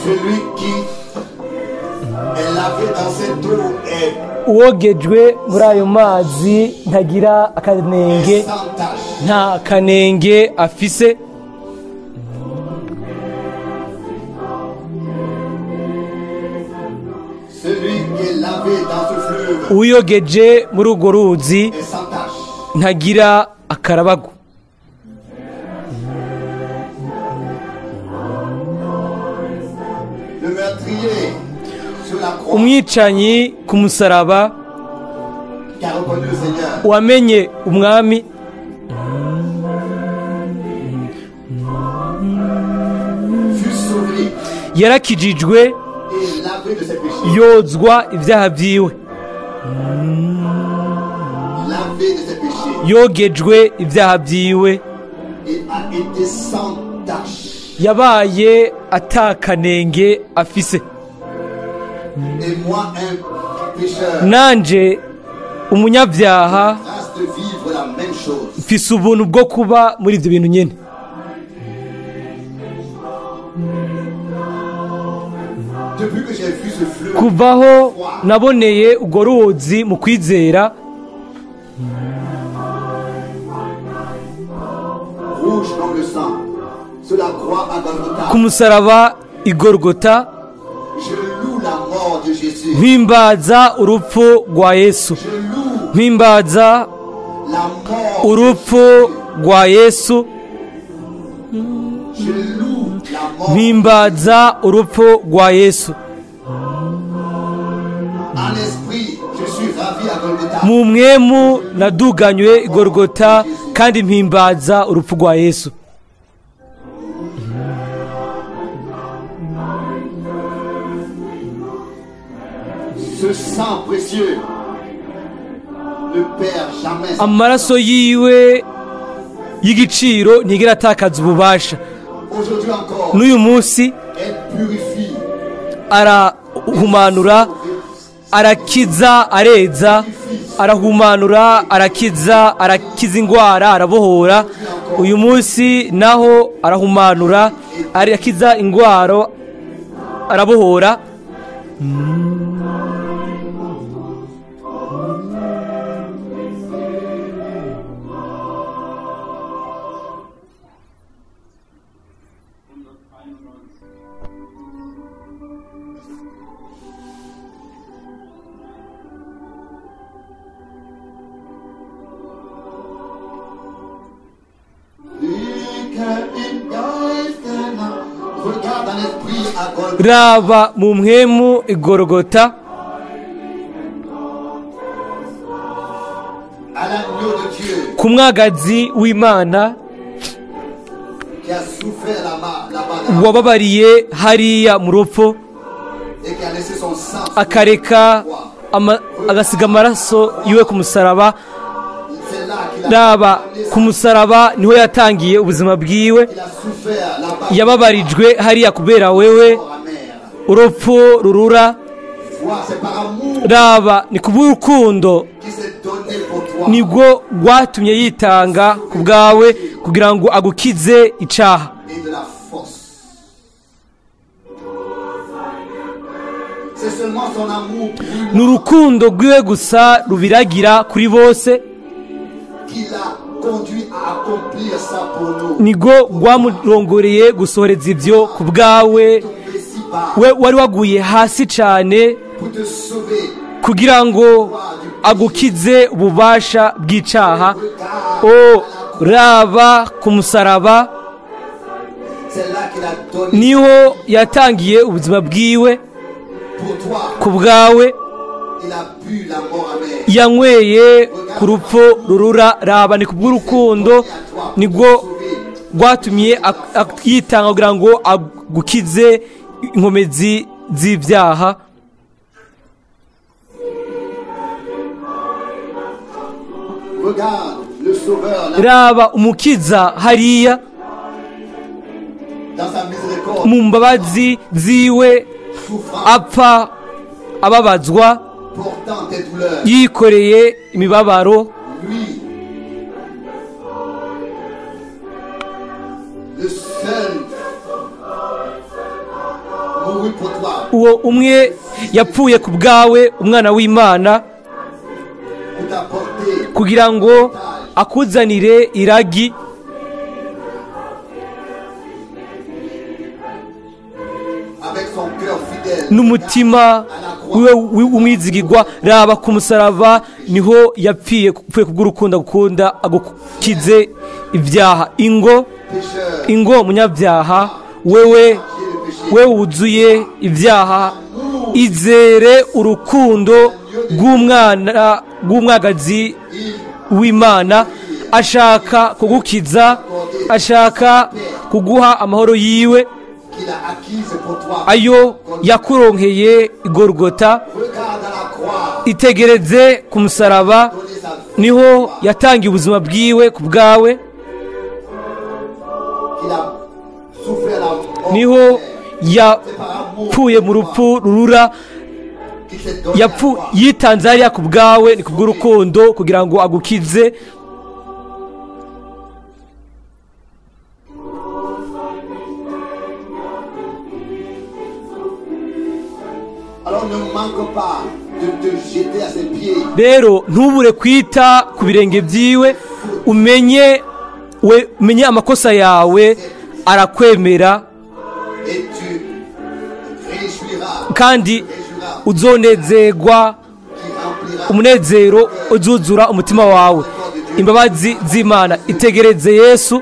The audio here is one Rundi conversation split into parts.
Celui qui est lavé dans cette eau est uwogejwe muri ayo mazi ntagira akanenge, sans tache. nta kanenge afise. Celui qui est lavé dans ce fleuve Uyogeje muri urwo ruzi est sans tache. ntagira akarabagu. Le meurtrier sur la croix Umwicanyi ku musaraba qui a reconnu le Seigneur wamenye umwami fut sauvé yarakijijwe et lavé de ses péchés. yozwa ibyaha byiwe, Lavé de ses péchés yogejwe ibyaha byiwe, et a été sans tache. yabaye atakanenge afise. Et moi, un pécheur, Nanje umunyabyaha grâce de vivre la même chose. mfise ubuntu bwo kuba muri ibyo bintu nyine. Depuis que j'ai vu ce fleuve Kuvaho naboneye urwo ruzi mu kwizera rouge comme le sang sur la croix à Golgotha, ku musaraba i Golgotha, je loue la mort de Jésus. mpimbaza urupfu rwa Yesu, Je loue mpimbaza la mort. urupfu rwa Yesu, Je loue la mort. mpimbaza urupfu rwa Yesu. En esprit, je suis ravi à Golgotha. Mu mwemu naduganywe i Golgotha kandi mpimbaza urupfu rwa Yesu. Ce sang précieux ne perd jamais. Amaraso yiwe y'igiciro ntigera atakaza ububasha. Aujourd'hui encore, N'uyu munsi elle purifie. arahumanura, arakiza, areza, arahumanura, arakiza indwara, arabohora. Uyu munsi naho arahumanura, arakiza indwara, arabohora. Regarde en esprit à Golgotha. Raba mu mwemu i Golgotha, À l'agneau de Dieu ku mwagazi w'Imana qui a souffert là-bas wababariye hariya mu rupfu, et qui a laissé son sang. akareka agasiga amaraso yiwe ku musaraba. C'est là qu'il a, Raba ku musaraba niho yatangiye ubuzima bwiwe, il a souffert là-bas. yababarijwe hariya kubera wewe, Mort amère. urupfu rurura. Vois, c'est par amour Raba ni kubw'urukundo qu'il s'est donné pour toi. nibwo rwatumye yitanga ku bwawe kugira ngo agukize icaha. Et de la force. C'est seulement son amour brûlant Ni urukundo rwiwe gusa rubiragira kuri bose, qui l'a conduit à accomplir ça pour nous. nibwo rwamurongoreye gusohoreza ibyo ku bwawe. Tomber si bas We wari waguye hasi cyane pour te sauver. kugira ngo agukize ububasha bw'icaha. O raba ku musaraba C'est là qu'il a donné niho yatangiye ubuzima bwiwe pour toi. ku bwawe, Il a bu la mort amère. yanyweye ku rupfu rurura. Raba ni kubw'urukundo nibwo rwatumye yitanga kugira ngo agukize inkomezi z'ibyaha. Regarde le sauveur là, Raba umukiza hariya dans sa miséricorde, mu mbabazi ziwe, souffrant, apfa ababazwa, portant tes douleurs. yikoreye imibabaro. Lui, le seul mourut pour toi. uwo umwe yapfuye ku bwawe umwana w'imana Pour t'apporter kugira ngo akuzanire iragi avec son cœur fidèle. n'umutima wiwe umwizigirwa raba ku musaraba niho yapfuye kubw'urukundo agukunda agukize ibyaha ingo munyabyaha wewe wuzuye ibyaha izere urukundo rw'umwagazi w'imana ashaka kugukiza ashaka kuguha amahoro yiwe Qu'il a acquise pour toi. ayo yakuronkeye igorogota Regarde à la croix. itegereze ku musaraba Donner sa vie. niho yatangiye ubuzima bwiwe ku bwawe Qu'il a souffert la mort. niho C'est par amour yapfuye mu rupfu rurura qu'il s'est donné à toi. yitanze hariya ku bwawe ni ku bw'urukundo kugira ngo agukize Alors ne manque pas de te jeter à ses pieds. rero ntubure kwita ku birenge byiwe umenye amakosa yawe arakwemera Et tu réjouiras. kandi Réjouiras. uzonezerwa Qui remplira umunezero uzuzura umutima wawe imbabazi z'imana itegereze yesu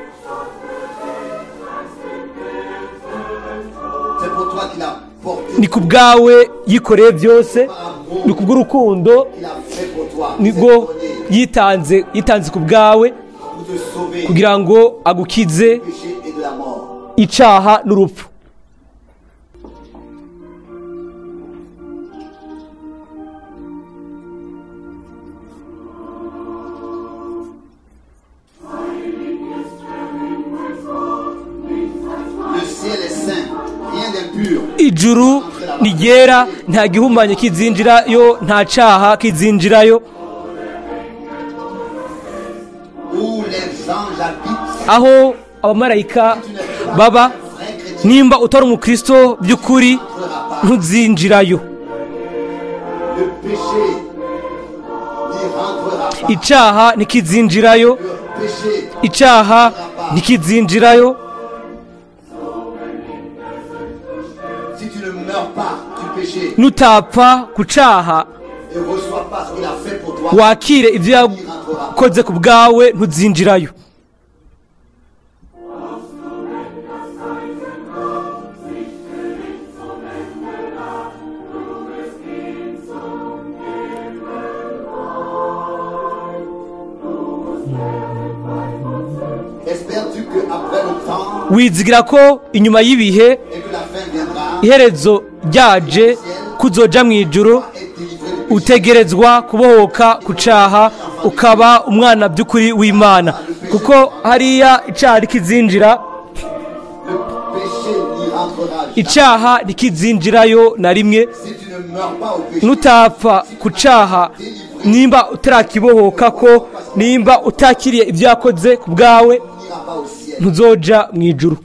C'est pour toi qu'il a porté. ni ku bwawe yikoreye byose Par amour ni ku bw'urukundo qu'il a fait pour toi. nibwo Il s'est donné yitanze ku bwawe pour te sauver kugira ngo agukize du péché et de la mort. icyaha n'urupfu Le ciel est saint, rien d'impur. ijuru ni ryera nta gihumanye kizinjirayo nta cyaha kizinjirayo Où les anges habitent. aho abamarayika baba Vrai chrétien nimba utari umukristo by'ukuri ne rentrera pas. ntuzinjirayo Le péché n'y rentrera pas. icyaha ntikizinjirayo Le péché, icyaha ntikizinjirayo si tu ne meurs pas du péché nutapfa ku cyaha et reçois pas ce qu'il a fait pour toi, wakire ibyo n'y rentrera pas. yakoze ku bwawe ntuzinjirayo Espères-tu qu'après le temps wizigira ko inyuma y'ibihe et que la fin viendra, iherezo ryaje kuzoja mu ijuru être délivré du péché? utegerezwa kubohoka ku cyaha ukaba umwana by'ukuri w'imana kuko hariya icyaha ntikizinjira Le péché n'y rentrera jamais. icyaha ntikizinjirayo na rimwe Si tu ne meurs pas au péché, nutapfa ku cyaha nimba utarakibohoka ko nimba utakiriye ibyo yakoze ku bwawe tu n'iras pas au ciel. ntuzoja mu ijuru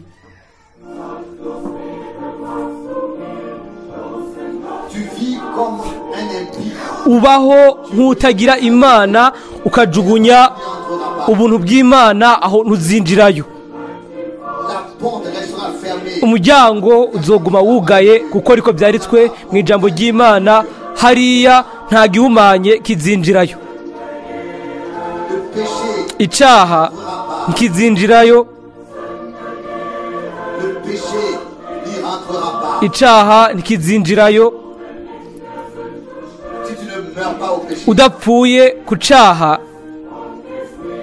Tu vis comme un impie. ubaho nk'utagira imana ukajugunya Tu n'entreras pas. ubuntu bw'imana aho ntuzinjirayo La porte restera fermée. umuryango uzoguma wugaye kuko ariko byanditswe mu ijambo ry'imana hariya nta gihumanye kizinjirayo Le péché icyaha ntikizinjirayo Le péché n'y rentrera pas. icyaha ntikizinjirayo Si tu ne meurs pas au péché, udapfuye ku cyaha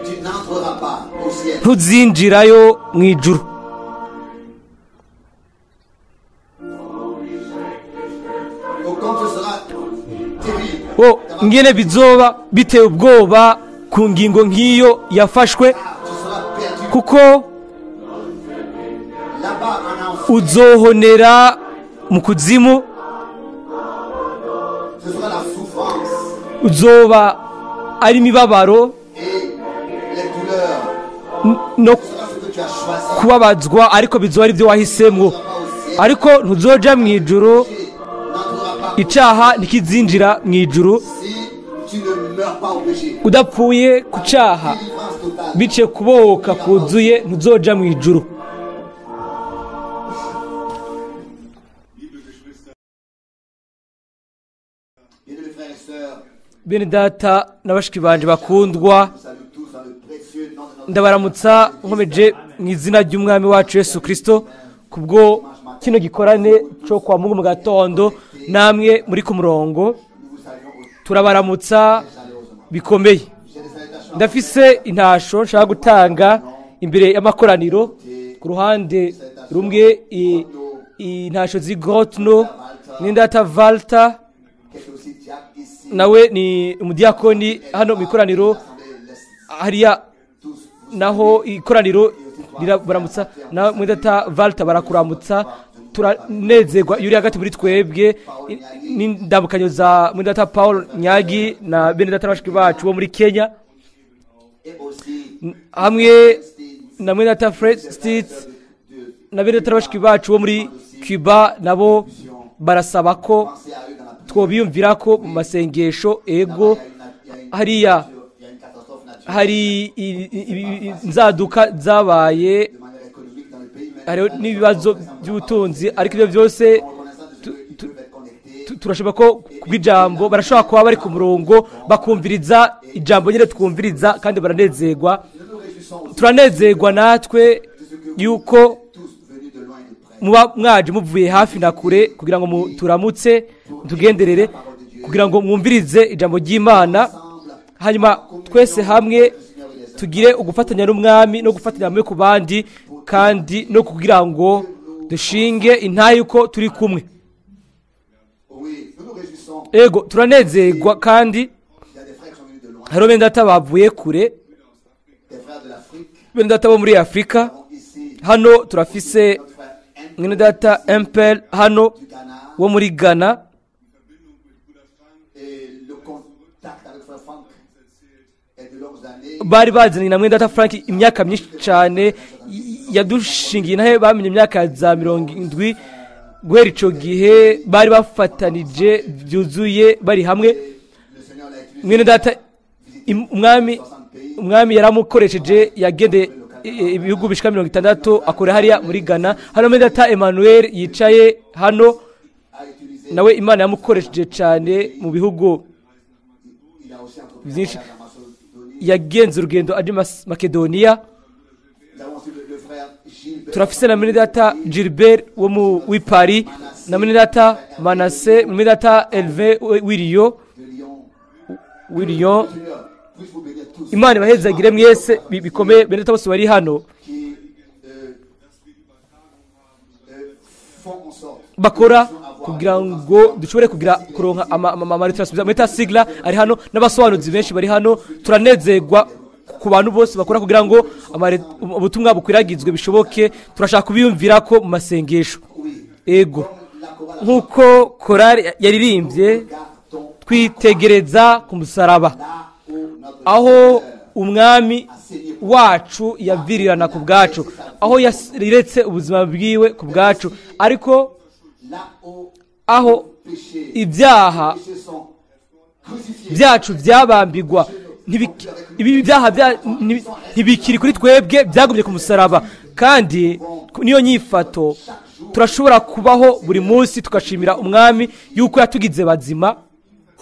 tu n'entreras pas au ciel. ntuzinjirayo mu ijuru Oh, comme ce sera terrible. o ngene bizoba biteye ubwoba ku ngingo nk'iyo yafashwe Tu seras perdu. kuko Là-bas en enfer, uzohonera mu kuzimu ce sera la souffrance uzoba ari imibabaro et les douleurs. no Ce sera ce que tu as choisi. kubabazwa ariko bizoba ari byo wahisemo Tu n'iras pas au ciel. ariko ntuzoja mu ijuru n'entrera pas. icyaha ntikizinjira mu ijuru Si tu ne meurs pas au péché, udapfuye ku cyaha délivrance totale. biciye kubohoka kuzuye ntuzoja mu ijuru. Bien-aimés frères et sœurs, bene data na bashiki banje bakundwa, nous saluons tous dans le précieux nom de notre ndabaramutsa nkomeje mu izina ry'umwami wacu Yesu Kristo kubwo kino gikorane cyo kwa Mungu mu gatondo, namwe muri ku murongo nous vous saluons aussi turabaramutsa chaleureusement. bikomeye. J'ai des salutations Ndafise intasho nshaka gutanga imbere y'amakoraniro. Ku ruhande rumwe intasho z'Igotno n'indata Valta, qui est aussi diacre ici. nawe ni umudiyakoni hano mu ikoraniro L'Assemblée laisse hariya tous naho ikoraniro rirabaramutsa na mwidata Valta barakuramutsa. Turanezerwa iyo uri hagati muri twebwe n'indamukanyo za mwidata Paul Nyagi na bene data bashiki bacu bo muri Kenya, et aussi hamwe na mwidata Fred Stitz na bene data bashiki bacu bo muri Cuba, nabo barasaba ko penser à eux dans la prière. twobiyumvira ko mu masengesho. Ego hariya Il y a une catastrophe naturelle hari inzaduka zabaye, de manière économique dans le pays, mais hariho n'ibibazo by'ubutunzi, ariko ibyo byose reconnaissant de ce qu'ils peuvent être connectés. turashobora ko kubw'ijambo barashobora kuba bari ku murongo bakumviriza ijambo nyine twumviriza kandi baranezerwa. Nous nous réjouissons aussi Turanezerwa natwe yuko tous venus de loin et de près. muba mwaje muvuye hafi na kure kugira ngo turamutse tugenderere, kugira ngo mwumvirize ijambo ry'Imana, hanyuma twese hamwe tugire ugufatanya n'umwami no gufatanya hamwe ku bandi, kandi no kugira ngo dushinge intayi yuko turi kumwe. Oui, nous nous réjouissons. Ego turanezerwa kandi Il y a des frères qui sont venus de loin, hariho bene data bavuye kure, des frères de l'Afrique. bene data bo muri Afurika. Donc ici, Hano turafise notre frère M mwene data Empel hano du Ghana wo muri Ghana, et le contact avec frère Franck est de longues années. bari bazanye na mwene data Frank imyaka myinshi cyane, yadushingiye nahe bamenye imyaka za 70. Guhera ico gihe bari bafatanije byuzuye bari hamwe. Le Seigneur l'a utilisé Mwene data umwami 60 pays. umwami yaramukoresheje, yagende ibihugu bishika 60 akora hariya muri Ghana. Hano mwene data Emmanuel yicaye hano, A utilisé, nawe Imana yamukoresheje cyane mu bihugu il a aussi entrepris byinshi. un voyage en Macédonie. Yagenze urugendo aje Makedonia. Nous avons aussi le frère Gilbert Turafise na mwene data Gilbert wo mu w'Ipari, na mwene data Manase, mwene data Elve w'Iriyo de Lyon. w'Iriyo. Seigneur, puisse vous bénir tous Imana ibahezagire mwese bikomeye, bene data bose bari hano qui font en sorte bakora kugira ngo dushobore kugira kuronka amaritrasubira. Mwene data Sigla ari hano n'abasobanuzi benshi bari hano. Turanezerwa ku bantu bose bakora kugira ngo ubutumwa bukwiragizwe bishoboke. Turashaka kubiyumvira ko mu masengesho. Ego la chorale nk'uko korari yaririmbye, carton twitegereza ku musaraba là où notre aho umwami wacu yavirirana ku bwacu, aho yaretse ubuzima bwiwe ku bwacu, ariko là où aho péché ibyaha péchés sont crucifiés. byacu byabambigwa, ibi byaha ntibikiri kuri twebwe, byagumye ku musaraba. Kandi niyo nyifato turashobora kubaho buri munsi tugashimira umwami yuko yatugize bazima,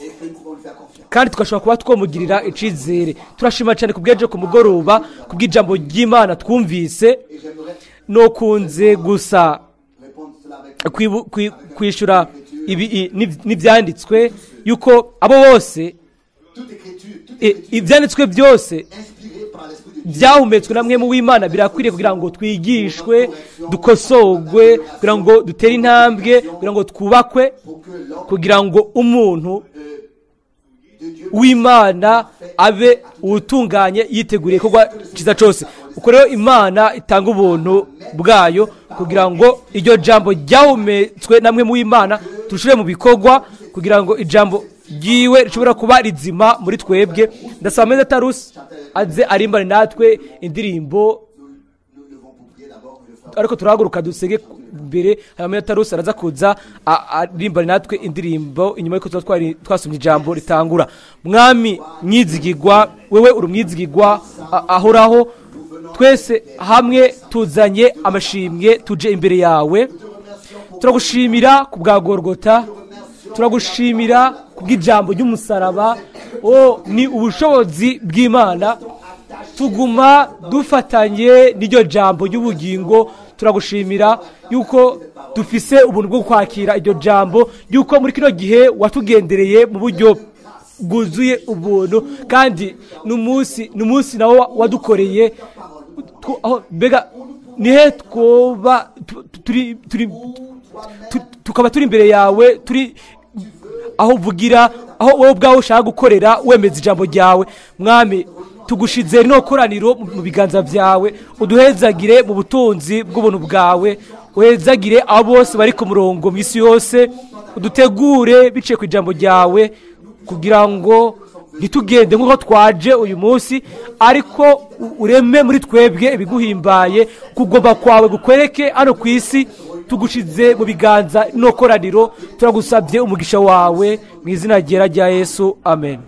Et que nous pouvons lui faire confiance. kandi tugashobora kuba twamugirira icizere. Turashima cyane kubw'ejo ku mugoroba kubw'ijambo ry'Imana twumvise. Et j'aimerais Nokunze gusa répondre cela avec kwishyura ibi n'ibyanditswe yuko abo bose toute écriture ibyanditswe byose inspirée par l'Esprit de Dieu. byahumetswe na mwemu w'Imana, birakwiriye kugira ngo twigishwe, dukosogwe, kugira ngo dutere intambwe, kugira ngo twubakwe, Pour que l'homme kugira ngo umuntu de Dieu w'Imana abe utunganye yiteguriye kugwa kiza cyose. Uko rero Imana itanga ubuntu bwayo kugira ngo iryo jambo ryahumetswe namwe mu Imana tushire mu bikorwa, kugira ngo ijambo ryiwe rishobora kuba rizima muri twebwe. Ndasaba meze Tarus aze arimbane natwe indirimbo nous devons pour prier d'abord que le frère ariko turahaguruka dusenge mbere hanyuma Tarusi araza kuza arimbana natwe indirimbo inyuma y'uko tuba twasomye ijambo ritangura. Mwami mwizigirwa, wewe uri umwizigirwa ahoraho, twese hamwe tuzanye amashimwe tuje imbere yawe. Turagushimira ku bwa Golgota, turagushimira ku bw'ijambo ry'umusaraba. Ni ubushobozi bw'Imana, tuguma dufatanye n'iryo jambo ry'ubugingo. Turagushimira yuko dufise ubuntu bwo kwakira iryo jambo, yuko muri kino gihe watugendereye mu buryo bwuzuye ubuntu, kandi n'umunsi nawo wadukoreye. Mbega nihe twoba tukaba turi imbere yawe, turi aho uvugira, aho wowe ubwawe ushaka gukorera wemeza ijambo ryawe. Mwami tugushize rino koraniro mu biganza byawe, uduhezagire mu butunzi bw'ubuntu bwawe, uhezagire abo bose bari ku murongo mu isi yose, udutegure biciye ku ijambo ryawe, kugira ngo ntitugende nk'uko twaje uyu munsi, ariko ureme muri twebwe ibiguhimbaye. Kugomba kwawe gukwereke hano ku isi. Tugushize mu biganza no koraniro, turagusabye umugisha wawe mu izina ryera rya Yesu, amen.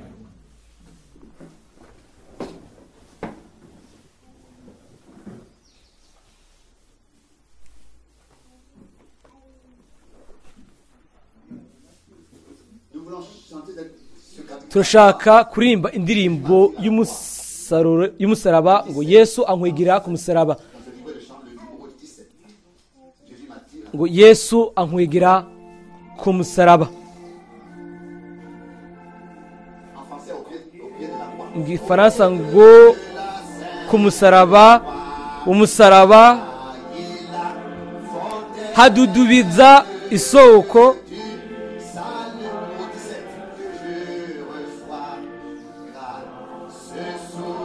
Turashaka kurimba indirimbo y'umusaraba, ngo Yesu ankwigira ku musaraba, ngo Yesu ankwigira ku musaraba. Mu Gifaransa ngo ku musaraba, umusaraba hadudubiza isoko,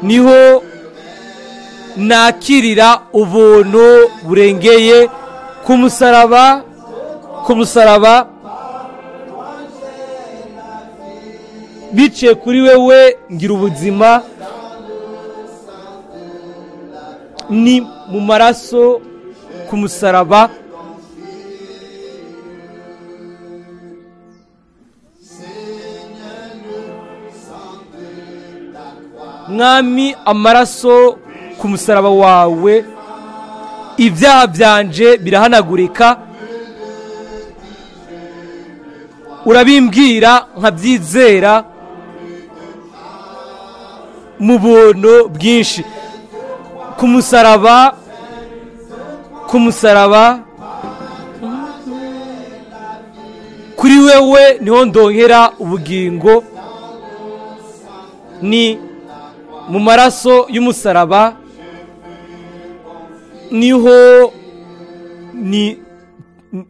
niho nakirira ubuntu burengeye. Ku musaraba, ku musaraba biciye kuri wewe ngira ubuzima, ni mu maraso ku musaraba, Mwami amaraso ku musaraba wawe, ibyaha byanje birahanagurika. Urabimbwira nkabyizera mu buntu bwinshi. Ku musaraba, ku musaraba kuri wewe niho ndongera ubugingo, ni mu maraso y'umusaraba niho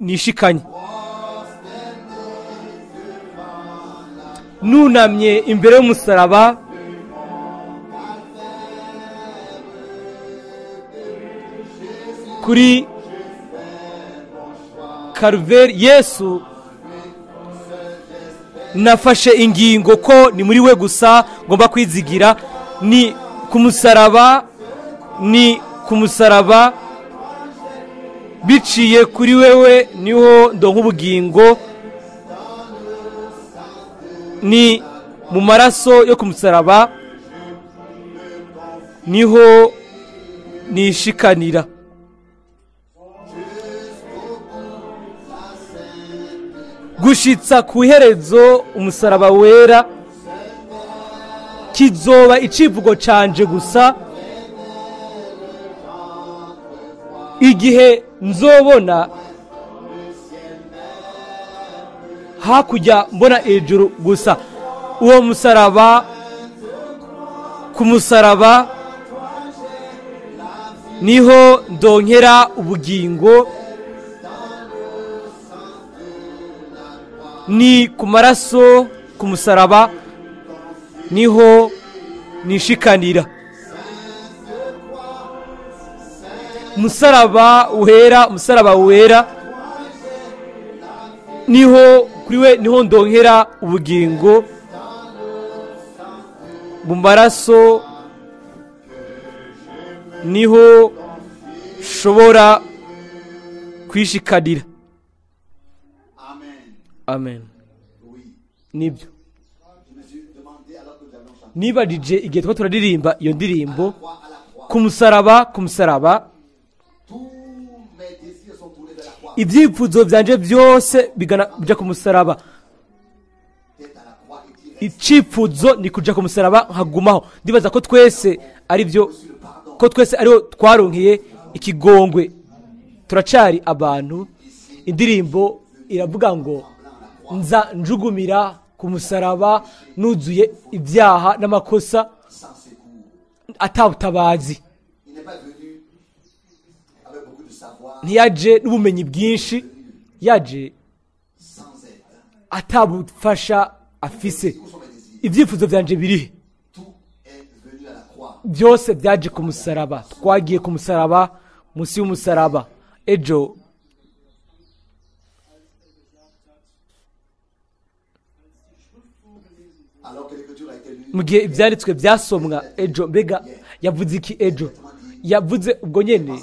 nishikanye. Nunamye imbere y'umusaraba, kuri Karuveri Yesu nafashe ingingo ko ni muri we gusa ngomba kwizigira. Ni ku musaraba, ni ku musaraba biciye kuri wewe niho ndonka ubugingo, ni mu maraso yo ku musaraba niho nishikanira. Gushitsa ku iherezo umusaraba wera kizoba icivugo canje gusa. Igihe nzobona hakurya mbona hejuru gusa uwo musaraba, ku musaraba niho ndonkera ubugingo, ni ku maraso ku musaraba niho nishikanira. Musaraba wera, musaraba wera niho kuri we niho ndonkera ubugingo, mu maraso niho shobora kwishikanira. Amen. Amen. Oui. Nibyo Je me suis demandé alors que nous avions chanté nibajije igihe two turaririmba iyo ndirimbo croix à la croix. ku musaraba Tous mes désirs sont tournés vers la croix. ibyifuzo byanje byose bija ku musaraba. D'être à la croix et dire Icyifuzo ni kuja ku musaraba nkagumaho. Ndibaza ko twese ari byo, ko twese ariho twaronkeye ikigongwe. Turacari abantu. Indirimbo iravuga ngo nza njugumira ku musaraba nuzuye ibyaha n'amakosa sans secours. atabutabazi. Il n'est pas venu avec beaucoup de savoir, Ntiyaje n'ubumenyi bwinshi, yaje sans aide. atabufasha afise. Où sont mes désirs? Ibyifuzo byanje birihe? Tout est venu à la croix. Byose byaje ku musaraba. Twagiye ku musaraba, munsi y'umusaraba. Ejo Alors que l'écriture a été lue, mu gihe ibyanditswe byasomwa ejo, mbega yavuze iki ejo? Yavuze ubwo nyene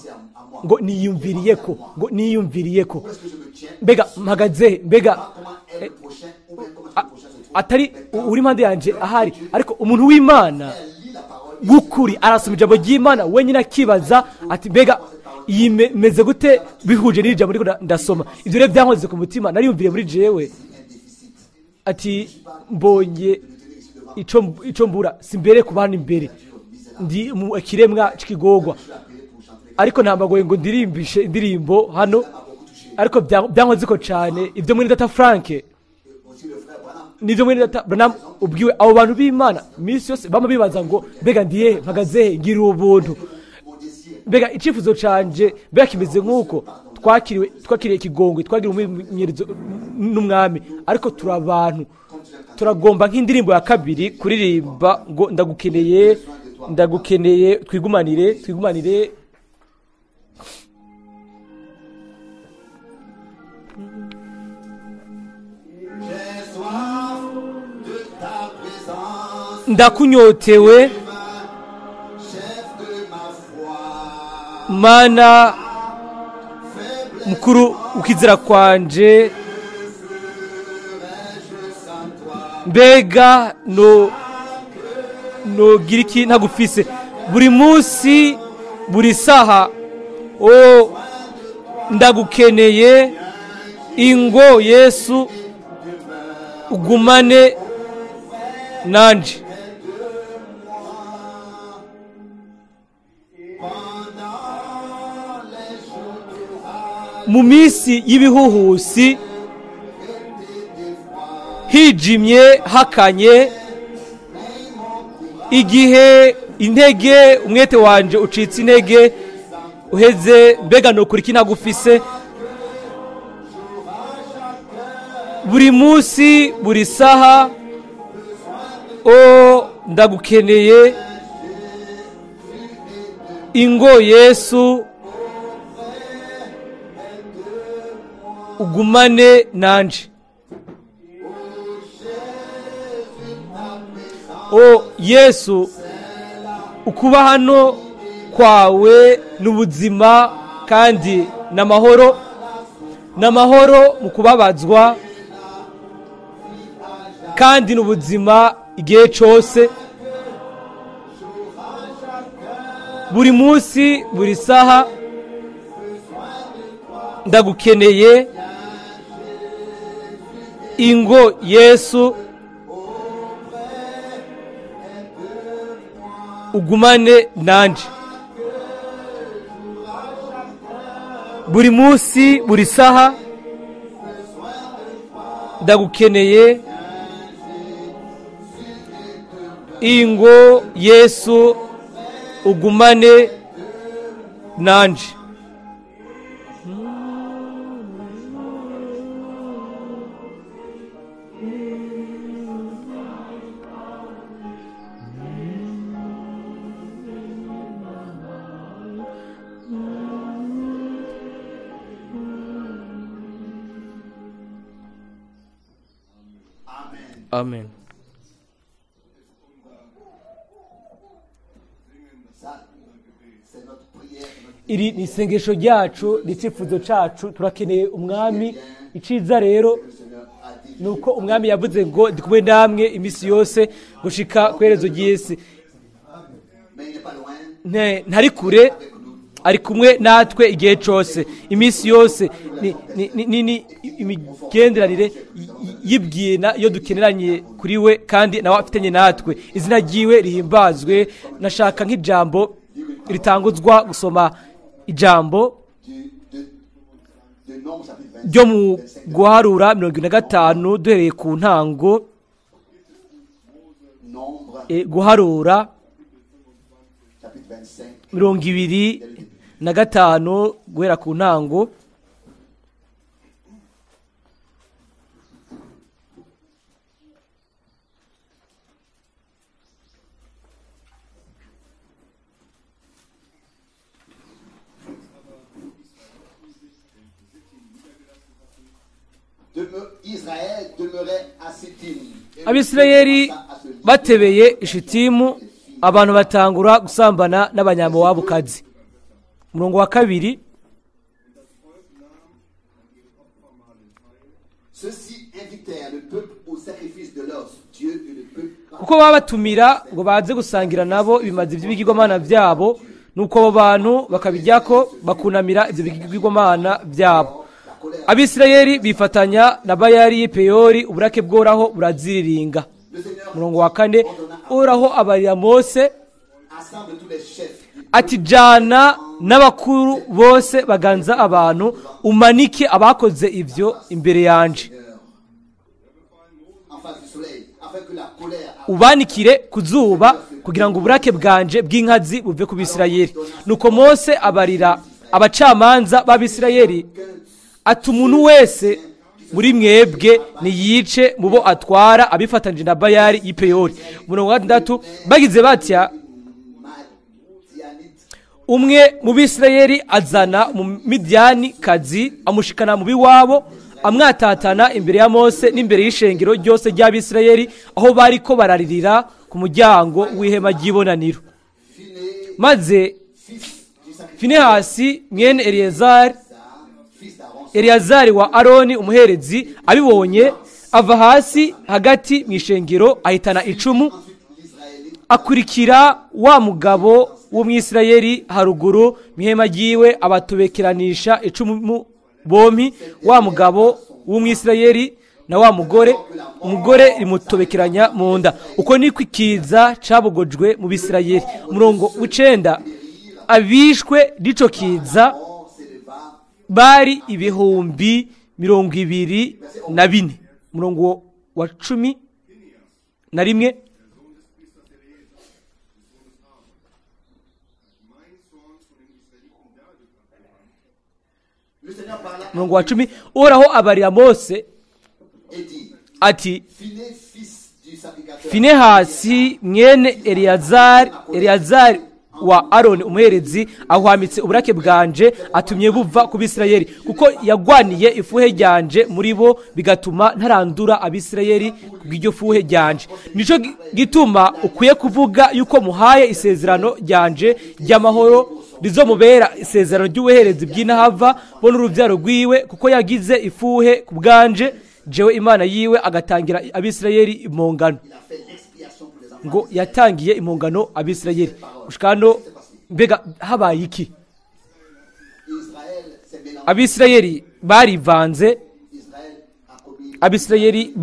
ngo niyumviriye ko, ngo niyumviriye ko. où est-ce que je me tiens? Mbega mpagaze, mbega Comment est le prochain? Ou bien comment est-ce que le prochain se trouve? atari uri impande yanje ahari, ariko umuntu w'Imana Elle lit la parole. w'ukuri arasoma ijambo ry'Imana wenyine akibaza ati mbega iyi meze gute bihuje n'iri jambo ndiko ndasoma. Ibyo rero byankoze ku mutima, nariyumviriye muri jewe ati mbonye ico mbura simbere ku bana imbere, ndi mu kiremwa c'ikigogwa, ariko ntambagoye ngo ndirimbishe indirimbo hano, ariko byankoze ko cyane. Ibyo mwene data Frank nibyo mwene data Branham ubwiwe abo bantu b'Imana iminsi yose bama bibaza ngo mbega ndiye mpagaze ngira ubuntu, mbega icyifuzo canje mbega kimeze nk'uko twakiriye ikigongwe, twagira umwimenyerezo n'umwami, ariko turi abantu. Turagomba nk'indirimbo ya kabiri kuririmba ngo ndagukeneye, twigumanire. J'ai soif de ta présence, Ndakunyotewe chef de ma foi. mana mukuru ukizira kwanje, mbega nogira iki ntagufise? Buri munsi buri saha ndagukeneye, ingo Yesu ugumane nanje. Mu minsi y'ibihuhusi hijimye hakanye, igihe intege umwete wanje ucitse intege uheze, mbega nokuri iki ntagufise? Buri munsi buri saha ndagukeneye, ingo Yesu ugumane nanje. Yesu, ukuba hano kwawe n'ubuzima kandi n'amahoro mu kubabazwa, kandi n'ubuzima igihe cyose, buri munsi buri saha ndagukeneye, ingo Yesu ugumane nanje. Buri munsi buri saha ndagukeneye, ingo Yesu ugumane nanje. Amen. Ça, c'est notre prière, notre iri ni isengesho ryacu ni icyifuzo cyacu turakeneye umwami iciza rero ni uko umwami yavuze ngo ndi kumwe namwe iminsi yose gushika ku iherezo ry'isi ntari kure ari kumwe natwe igihe cyose iminsi yose ni imigenderanire y'ibwina iyo dukeneranye kuri we kandi nawe afitanye natwe izina ryiwe rihimbazwe nashaka nk'ijambo ritanguzwa gusoma ijambo ryo mu guharura 25 duhereye ku ntango guharura 25 guhera ku ntango Abisirayeli batebeye ishitimu abantu batangura gusambana n'abanyamowabukazi. Umurongo wa 2 kuko babatumira ngo baze gusangira nabo ibimazi by'ibigirwamana byabo nuko abo bantu bakabijyako bakunamira ibyo bigirwamana byabo. Abisirayeli bifatanya na Bayali y'Ipeyori uburake bworaho buraziriringa. Umurongo wa 4 Uhoraho abarira Mose ati jana n'abakuru bose baganza abantu umanike abakoze ivyo imbere yanje ubanikire kuzuba kugira ngo uburake bwanje bw'inkazi buve ku Bisirayeli. Nuko Mose abarira abacamanza b'Abisirayeli ati umuntu wese muri mwebwe niyice mubo atwara abifatanje na Bayali y'Ipeyori. Umurongo wa 6 bagize batya umwe mu Bisirayeli azana mu Midiani kazi amushikana mu biwabo amwatatana imbere ya Mose n'imbere y'ishengero ryose ry'Abisirayeli aho bariko bararirira ku muryango w'ihema ry'ibonaniro. Maze Finehasi mwene Eliyazari wa Aroni umuherezi abibonye ava hasi hagati mu ishengero ahitana icumu akurikira wa mugabo w'Umwisirayeli haruguru mihema ryiwe abatubekeranisha icumu bompi wa mugabo w'Umwisirayeli na wa umugore rimutobekeranya mu nda. Uko niko ikiza cabogojwe mu Bisirayeli. Umurongo w'9 abishwe dico kiza bari ibihumbi 24. Umurongo wa 11 Mungu wa 10 Uhoraho abarira Mose ati Finehasi mwene Eliyazari wa Aroni umuherezi ahwamitse uburake bwanje atumye buva ku Bisirayeli kuko yagwaniye ifuhe ryanje muri bo bigatuma ntarandura Abisirayeli kubw'iryo fuhe ryanje. Nico gituma ukuye kuvuga yuko muhaye isezerano ryanje ry'amahoro rizomubera isezerano ry'ubuherezi bw'intahava bo n'uruvyaro rwiwe kuko yagize ifuhe ku bwanje jewe Imana yiwe agatangira Abisirayeli impongano. Ngo yatangiye impongano Abisirayeli ushikano mbega habaye iki? Abisirayeli barivanze, Abisirayeli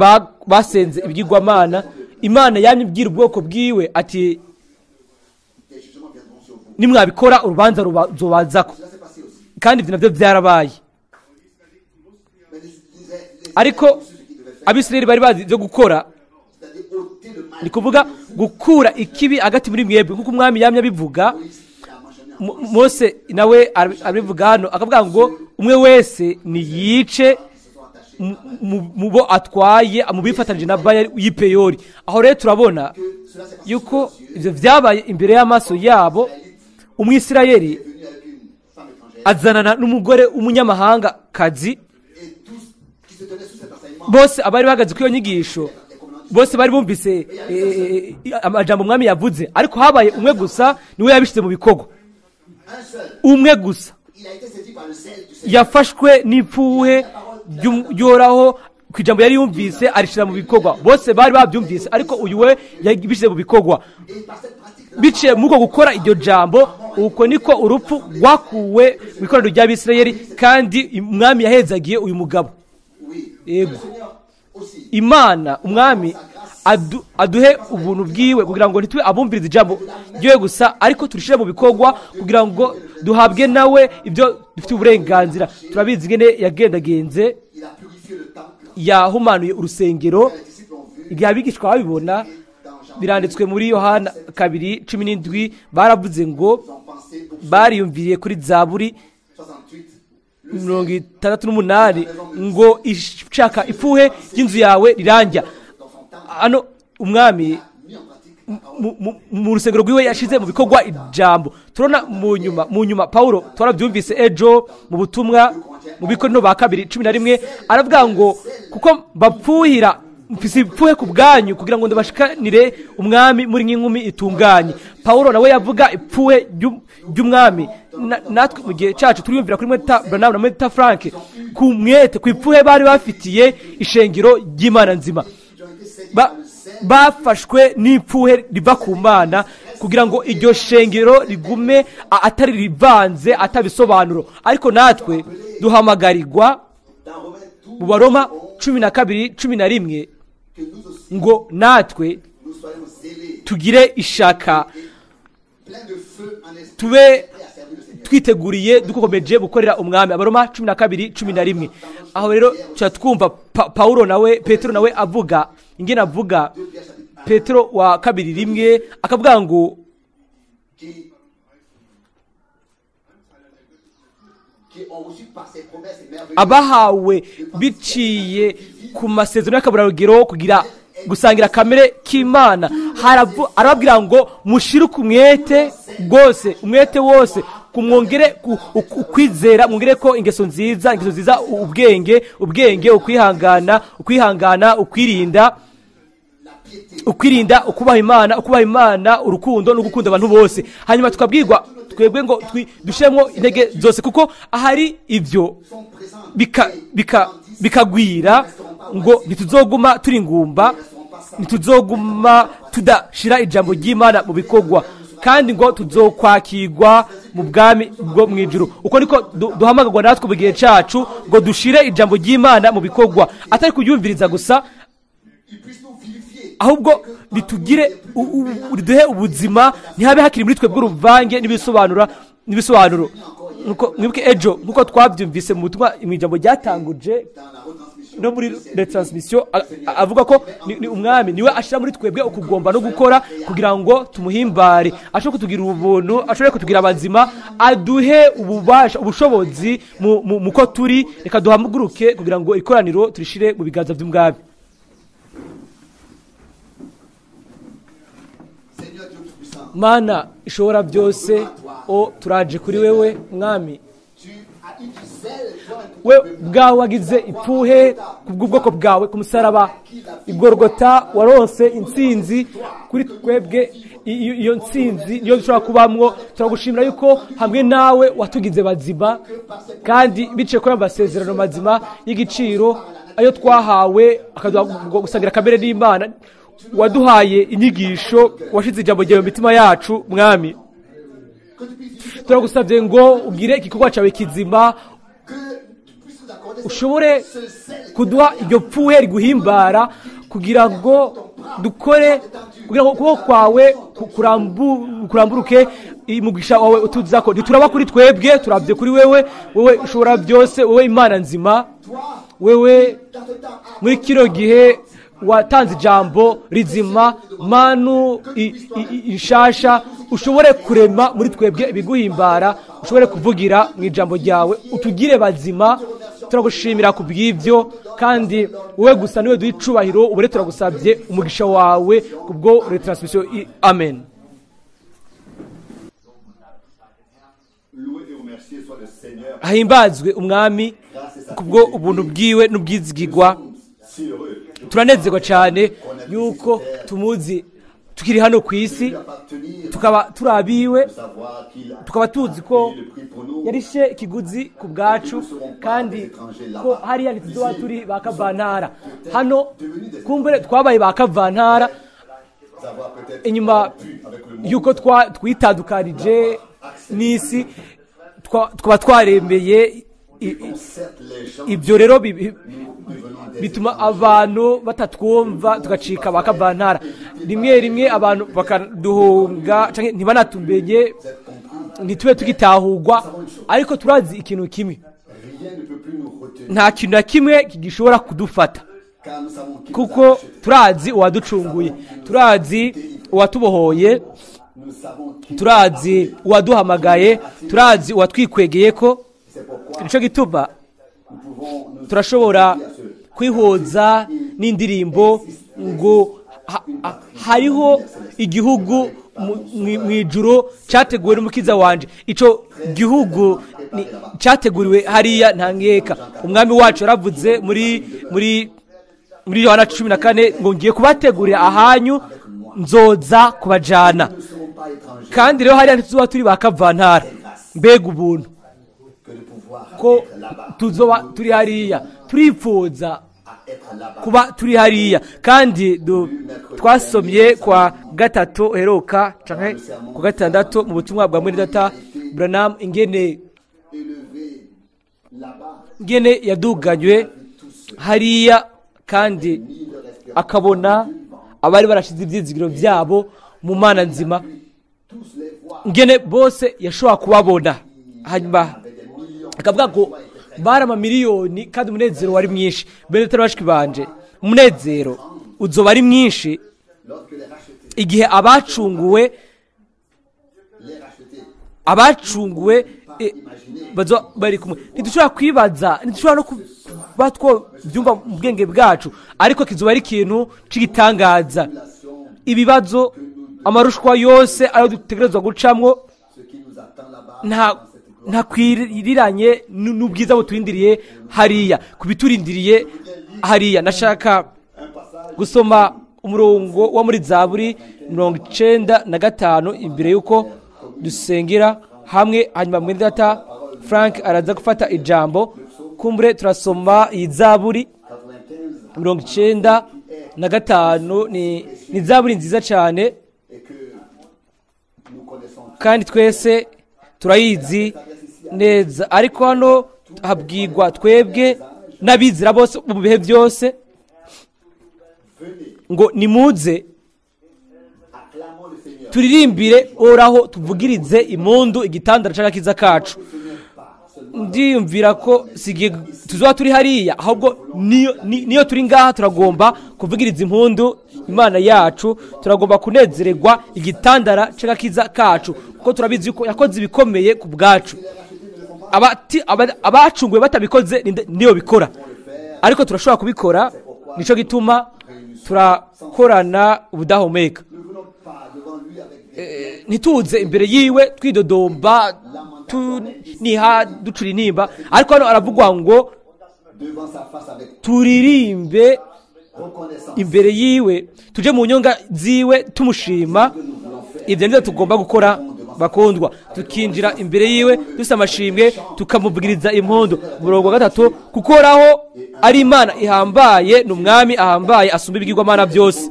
basenze ibigirwamana. Imana yanyibwira ubwoko bwiwe ati nimwabikora urubanza ruzobazako, kandi ivyo navyo byarabaye. Ariko Abisirayeli bari bazi byo gukora ni kuvuga gukura ikibi agati muri mwebwe nkuko umwami yamye bivuga. Mose nawe abivuga hano akavuga ngo umwe wese niyice mubo atwaye amubifatanje na Bayali y'Ipeyori. Aho rero turabona yuko ivyo vyabaye imbere y'amaso yabo. Umwisirayeli azanana n'umugore umunyamahanga kazi, bose abari bagaze kwiyo nyigisho, bose bari bumvise amajambo umwami yavuze, ariko habaye umwe gusa niwe yabishyize mu bikorwa. umwe gusa yafashwe n'ipfuhe ry'uhoraho ku ijambo yari yumvise arishyira mu bikorwa. Bose bari babyumvise, ariko uyu we yabishyize mu bikorwa biciye muri uko gukora iryo jambo. Uko niko urupfu rwakuwe mu ikoraniro ry'Abisirayeli, kandi umwami yahezagiye uyu mugabo. Yego, Imana umwami aduhe ubuntu bwiwe kugira ngo ntitube abumviriza ijambo ryiwe gusa, ariko turishire mu bikorwa kugira ngo duhabwe nawe ibyo dufite uburenganzira. Turabizi ngene yagendagenze, yahumanuye urusengero. Igihe abigishwa babibona, biranditswe muri Yohana 2:17, baravuze ngo bariyumviriye kuri Zaburi 68 ngo ishaka ipfuhe ry'inzu yawe rirangya. Ano umwami mu rusengero rwiwe yashize mu bikorwa ijambo. Turona mu nyuma Paulo twarabyumvise ejo mu butumwa mu Bikorino ba 2:11, aravuga ngo kuko bapfuhira mfise ipfuhe ku bwanyu kugira ngo ndabashikanire umwami muri nk'inkumi itunganye. Paulo nawe yavuga ipfuhe ry'umwami. Natwe mu gihe cyacu turiyumvira kuri Mweta Branham na Mweta Frank ku mwete ku ipfuhe bari bafitiye ishengero ry'Imana nzima. Bafashwe n'ipfuhe riva ku Mana kugira ngo iryo shengero rigume atari rivanze atabisobanuro. Ariko natwe duhamagarirwa mu Baroma 12:11 ngo natwe tugire ishaka, tube twiteguriye dukomeje gukorera umwami. Abaroma 12:11. Aho rero twumva Paulo nawe Petero nawe avuga ingene avuga. Petero wa 2:1 akavuga ngo abahawe biciye ku masezerano y'akaburarugero kugira gusangira kamere k'Imana, arababwira ngo mushire ku mwete rwose, umwete wose, kumwongere ukwizera, mwongere ko ingeso nziza, ubwenge, ukwihangana, ukwirinda, ukubaha Imana, urukundo no gukunda abantu bose. Hanyuma tukabwirwa twebwe ngo dushiremo intege zose, kuko ahari ibyo bikagwira ngo ntituzoguma turi ngumba, ntituzoguma tudashira ijambo ry'Imana mu bikorwa, kandi ngo tuzokwakirwa mu bwami bwo mu ijuru. Uko niko duhamagarwa natwe mu gihe cyacu ngo dushire ijambo ry'Imana mu bikorwa, atari kuryumviriza gusa, ahubwo bitugire riduhe ubuzima, ntihabe hakiri muri twe bw'uruvange n'ibisobanuro. Nuko mwibuke ejo nkuko twabyumvise mu butumwa ijambo ryatanguje no muri retransmission, avuga ko ni umwami niwe ashira muri twebwe ukugomba no gukora kugira ngo tumuhimbare, ashobora kutugira ubuntu, ashobora kutugira abazima, aduhe ububasha, ubushobozi muko turi. Reka duhamuguruke kugira ngo ikoraniro turishire mu biganza by'umwami. Mana ishobora byose, turaje kuri wewe mwami. We bwawe wagize ipfuhe kubw'ubwoko bwawe ku musaraba Igorogota, waronse intsinzi kuri twebwe. Iyo ntsinzi niyo dushobora kubamwo. Turagushimira yuko hamwe nawe watugize bazima, kandi biciye kuri amasezerano mazima y'igiciro ayo twahawe, akaduha gusangira kamere n'Imana. Waduhaye inyigisho, washize ijambo ryawe mu mitima yacu mwami. Turagusabye ngo ugire igikorwa cyawe kizima, ushobore kuduha iryo pfuhe riguhimbara, kugira ngo dukore, kugira ngo ukuboko kwawe kuramburuke, umugisha wawe utuza ko ntituraba kuri twebwe, turabye kuri wewe. Wewe ushobora byose, wowe Imana nzima, wewe muri kino gihe watanze ijambo rizima, manu ishasha, ushobore kurema muri twebwe ibiguhimbara, ushobore kuvugira mu ijambo ryawe, utugire bazima. Turagushimira ku bw'ibyo, kandi wowe gusa niwe duha icubahiro. Ubure turagusabye umugisha wawe kubwo retransmission. Amen. Ahimbazwe umwami kubwo ubuntu bwiwe n'ubwizigirwa. Turanezerwa cyane yuko tumuzi tukiri hano ku isi tukaba turabiwe tukaba tuzi ko yarishe ikiguzi ku bwacu kandi ko hariya ntituzoba turi ba kavantara hano kumbure twabaye ba kavantara inyuma y'uko twitandukanije n'isi twaba twarembeye ibyo rero bituma abantu batatwumva tugacika ba kavantara rimwe rimwe abantu bakaduhunga ntibanatumenye ntitube tugitahurwa ariko turazi ikintu kimwe nta kintu na kimwe gishobora kudufata kuko turazi uwaducunguye turazi uwatubohoye turazi uwaduhamagaye turazi uwatwikwegeye ko nicyo gituma turashobora kwihuza n'indirimbo ngo hariho igihugu mu ijuru cyateguwe n'umukiza wanje icyo gihugu cyateguriwe hariya nta nkeka umwami wacu yaravuze muri Yohana 14 ngo ngiye kubategurira ahanyu nzoza kubajana kandi rero hariya ntituzoba turi ba kavantara mbega ubuntu ko tuzoba turi hariya turipfuza kuba turi hariya kandi twasomye kwa gatatu heruka canke ku gatandatu mu butumwa bwa muri data Branham ingene yaduganywe hariya kandi akabona abari barashize ibyizigiro byabo mu mana nzima ingene bose yashobora kubabona hanyuma akavuga ngo bari amamiliyoni kandi umunezero wari mwinshi bene tarabashiki banje umunezero uzoba ari mwinshi igihe abacunguwe bari kumwe ntidushobora kwibaza ntidushobora no kuba twobyumva mu bwenge bwacu ariko kizoba ari ikintu cy'igitangaza ibibazo amarushwa yose ayo dutegerezwa gucamwo nta kwiriranye n'ubwiza buturindiriye hariya kubiturindiriye hariya nashaka gusoma umurongo wa muri Zaburi 95 imbere yuko dusengera hamwe hanyuma muri data Frank araza gufata ijambo kumbure turasoma iyi Zaburi 95 ni Zaburi nziza cyane kandi twese turayizi neza ariko hano habwirwa twebwe n'abizira bose mu bihe byose ngo nimuze turirimbire oraho tuvugirize impundu igitandara cy'agakiza kacu ndiyumvira ko sigiye tuzoba turi hariya ahubwo niyo turi ngaha turagomba kuvugiriza impundu imana yacu turagomba kunezererwa igitandara cy'agakiza kacu kuko turabizi ko yakoze ibikomeye ku bwacu abacunguwe batabikoze niyo bikora ariko turashobora kubikora nicyo gituma turakorana ubudahumeka ntituze imbere yiwe twidodomba niha ducura intimba ariko hano aravugwa ngo turirimbe imbere yiwe tuje mu nyonga ziwe tumushima ibyo nibyo tugomba gukora bakundwa tukinjira imbere yiwe dusa amashimwe tukamuvugiriza impundu umurongo wa 3 kukoraho ari imana ihambaye n'umwami ahambaye asumba ibigirwamana byose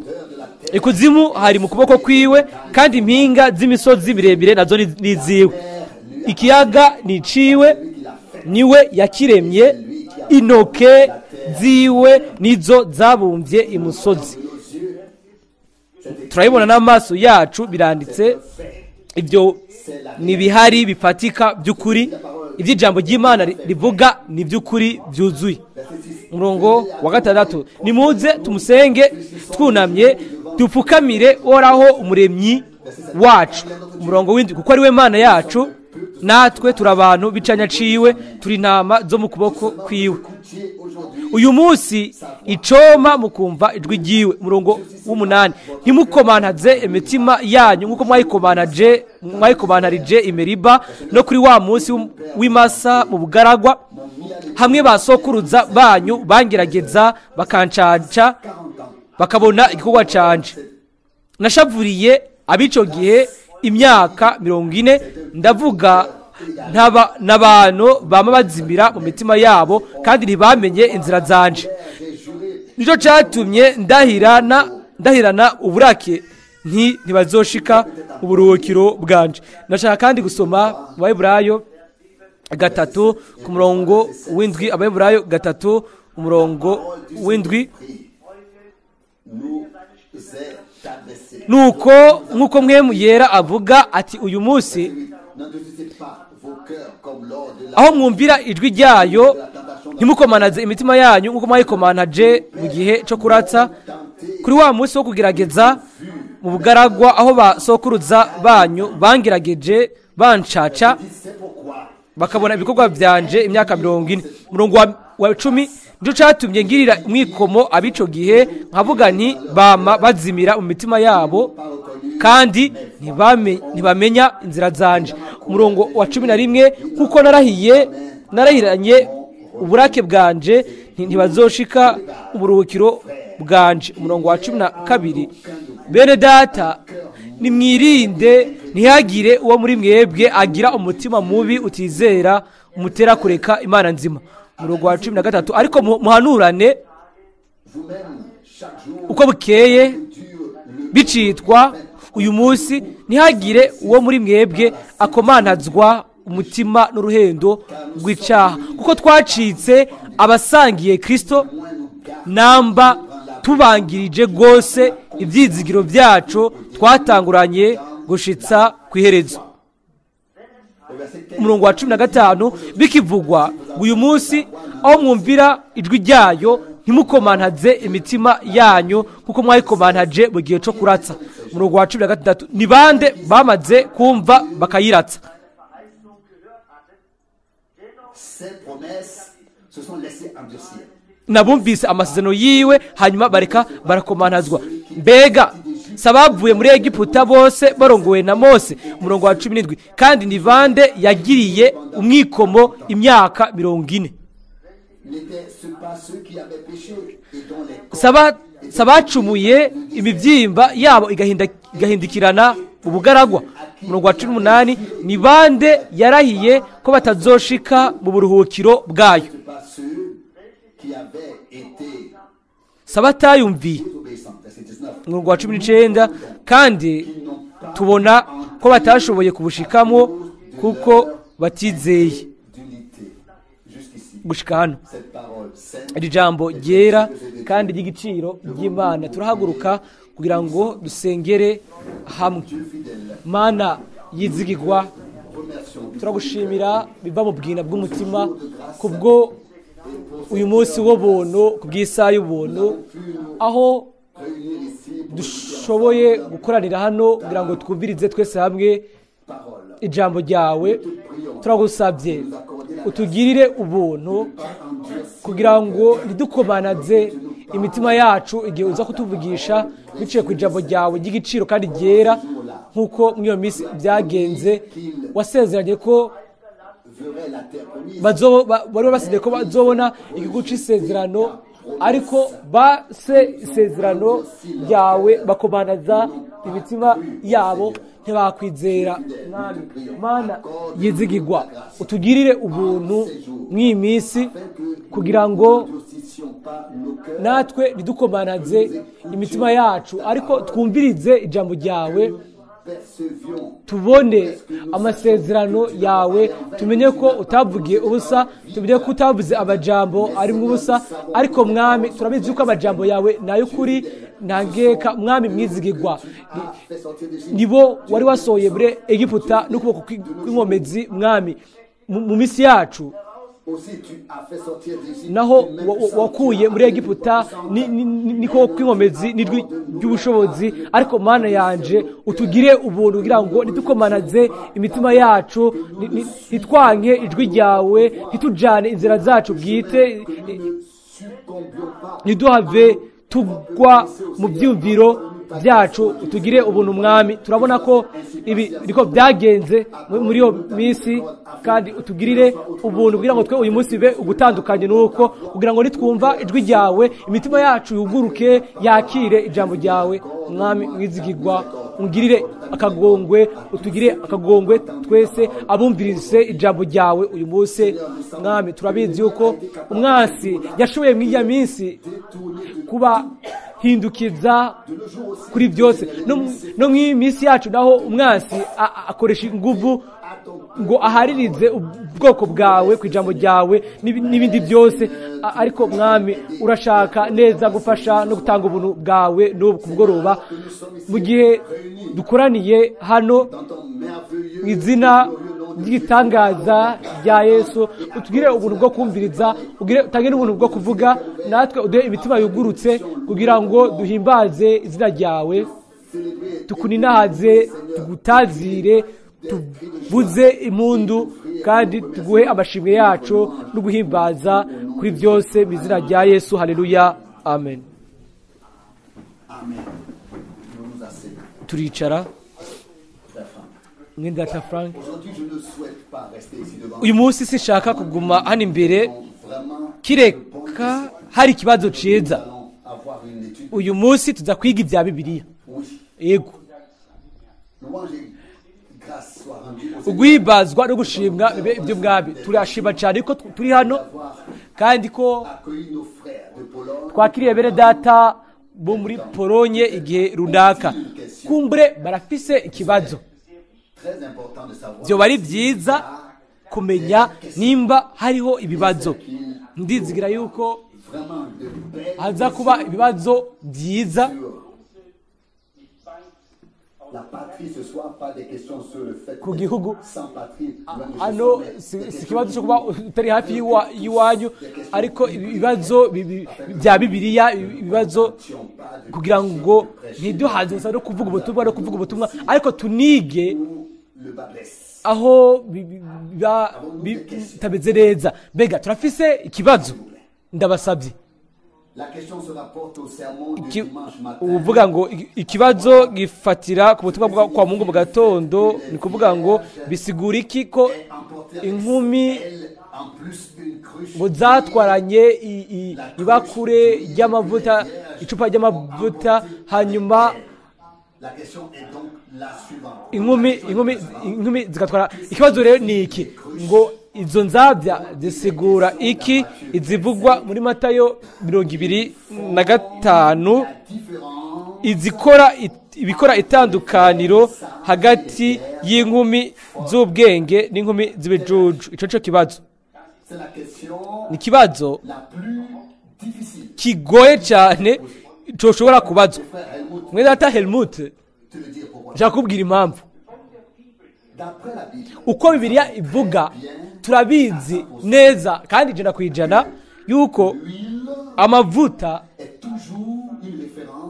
ikuzimu hari mu kuboko kwiwe kandi impinga z'imisozi miremire nazo niziwe ikiyaga niciwe niwe yakiremye intoke ziwe nizo zabumbye imusozi turabibona n'amaso yacu biranditse ibyo ni bihari bifatika by'ukuri iby'ijambo ry'Imana rivuga ni by'ukuri byuzuye umurongo wa 6 nimuze tumusenge twunamye dupfukamire oraho umuremyi wacu umurongo w'indi kuko ari we mana yacu natwe turi abantu bicanyaciwe turi intama zo mu kuboko kwiwe uyu munsi icoma mukumva ijwi ryiwe umurongo w'8 ntimukomantaze imitima yanyu nkuko mwayikomantarije imeriba no kuri wa munsi w'imasa mu bugaragwa hamwe basokuruza banyu bangerageza bakancanca bakabona igikorwa canje nashavuriye ab'ico gihe imyaka 40, ndavuga n'abantu bama bazimira mu mitima yabo kandi ntibamenye inzira zanje. Nico catumye ndahirana uburake ntibazoshika uburuhukiro bwanje. Nashaka kandi gusoma Abaheburayo 3 ku murongo w'indwi. Abaheburayo 3 umurongo w'indwi. Nuko mwemu yera avuga ati uyu munsi aho mwumvira ijwi ryayo ntimukomanaze imitima yanyu nk'uko mwayikomanaje mu gihe cyo kuratsa kuri wa munsi wo kugerageza mu bugaragwa aho basokuruza banyu bangerageje bancaca bakabona ibikorwa byanje imyaka 40. Umurongo wa 10 nico catumye ngirira mwikomo abico gihe nkavuga nti bama bazimira mu mitima yabo kandi ntibamenya inzira zanje. Umurongo wa 11 kuko narahiranye uburake bwanje ntibazoshika uburuhukiro bwanje. Umurongo wa 12 bene data nimwirinde ntihagire uwo muri mwebwe agira umutima mubi utizera umutera kureka Imana nzima. Umurongo wa 13 ariko muhanurane uko bukeye bicitwa uyu munsi ntihagire uwo muri mwebwe akomanazwa umutima n'uruhendo rw'icaha kuko twacitse abasangiye Kristo namba tubangirije gose ibyizigiro byacu twatanguranye gushitsa ku iherezo. Umurongo wa 15 bikivugwa uyu munsi aho mwumvira ijwi ryayo ntimukomanaze imitima yanyu kuko mwayikomanaje mu gihe cyo kuratsa. Umurongo wa 16 ni bande bamaze kumva bakayiratsa. Nabumvise amasezerano yiwe hanyuma bareka barakomanazwa. Mbega sabavuye muri Egiputa bose barongowe na Mose. Umurongo wa 17 kandi ni bande yagiriye umwikomo imyaka 40. Sabacumuye imibyimba yabo igahindikirana ubugaragwa. Umurongo wa 18 ni bande yarahiye ko batazoshika mu buruhukiro bwayo. Sabatayumviye. Umurongo wa 19 kandi tubona ko batashoboye kubushikamo kuko batizeye. Gushika hano iri jambo ryera kandi ry'igiciro ry'Imana turahaguruka kugira ngo dusengere hamwe. Mana yizigirwa turagushimira biva mu bwina bw'umutima kubwo uyu munsi w'ubuntu kubw'isaha y'ubuntu aho dushoboye gukoranira hano kugira ngo twumvirize twese hamwe ijambo ryawe. Turagusabye utugirire ubuntu kugira ngo ntidukomanaze imitima yacu igihe uza kutuvugisha biciye ku ijambo ryawe ry'igiciro kandi ryera nk'uko muri iyo minsi byagenze. Wasezeranye ko bari basigaye ko bazobona igihugu c'isezerano ariko base isezerano ryawe bakomanaza imitima yabo ntibakwizera. Mana yizigirwa utugirire ubuntu mw'iyi minsi kugira ngo natwe ntidukomanaze imitima yacu ariko twumvirize ijambo ryawe, tubone amasezerano yawe, tumenye ko utavugiye ubusa, tumenye ko utavuze amajambo ari mu busa, ariko mwami turabizi ko amajambo yawe nayo kuri ntangeka. Mwami mwizigirwa nibo wari wasohoye muri Egiputa n'ukuboko kw'inkomezi mwami mu misi yacu, naho wakuye muri Egiputa niko kw'inkomezi n'ijwi ry'ubushobozi. Ariko Mana yanje utugire ubuntu kugira ngo ntidukomanaze imitima yacu, ntitwanke ijwi ryawe, ntitujane inzira zacu bwite, ntiduhave tugwa mu byumviro byacu utugire ubuntu mwami. Turabona ko ibi niko byagenze muri iyo minsi, kandi utugirire ubuntu kugira ngo twe uyu munsi be ugutandukanye nuko, kugira ngo nitwumva ijwi ryawe imitima yacu yuguruke yakire ijambo ryawe mwami mwizigirwa. Ungirire akagongwe, utugire akagongwe twese abumvirize ijambo ryawe uyu munsi mwami. Turabizi yuko umwasi yashoboye muri iya minsi kuba hindukiza kuri byose, no mu minsi yacu naho umwasi akoresha inguvu ngo aharirize ubwoko bwawe ku ijambo ryawe n'ibindi byose. Ariko mwami urashaka neza gufasha no gutanga ubuntu bwawe n'ubu ku mugoroba, mu gihe dukoraniye hano mu izina ry'igitangaza rya Yesu. Utugire ubuntu bwo kumviriza, utange n'ubuntu bwo kuvuga, natwe uduhe imitima yugurutse kugira ngo duhimbaze izina ryawe, tukuninahaze, tugutazire, tuvuze impundu, kandi tuguhe amashimwe yacu no guhimbaza kuri byose mu izina rya Yesu. Haleluya, amen. Turicara. Mwendata Frank, uyu munsi sinshaka kuguma hano imbere kireka hari ikibazo ciza. Uyu munsi tuza kwiga ibya Bibiliya. Yego, ugwibazwa no gushimwa bibe ibyo mwami. Turashima cyane ko turi hano, kandi ko twakiriye bene data bo muri Polonye igihe runaka. Kumbure barafise ikibazo, byo bari byiza kumenya nimba hariho ibibazo. Ndizigira yuko haza kuba ibibazo byiza. Ku gihugu hano si ikibazo cyo kuba utari hafi y'iwanyu, ariko ibibazo bya Bibiliya, ibibazo kugira ngo ntiduhaze gusa no kuvuga ubutumwa, ariko tunige aho bitameze neza. Mbega turafise ikibazo, ndabasabye. Uvuga ngo ikibazo gifatira ku butumwa kwa Mungu mu gatondo, ni kuvuga ngo bisigura iki ko inkumi ngo zatwaranye ibakure ry'amavuta, icupa ry'amavuta, hanyuma inkumi zigatwara. Ikibazo rero ni iki, ngo izo nzabya zisigura iki? Izivugwa muri Matayo 25 ibikora itandukaniro hagati y'inkumi z'ubwenge n'inkumi z'ibijuju. Ico cyo kibazo ni kibazo kigoye cyane coshobora kubazwa. Mwe data Helmut, jakubwira impamvu. Uko Bibiliya ivuga turabizi neza, kandi ijana kwijana yuko amavuta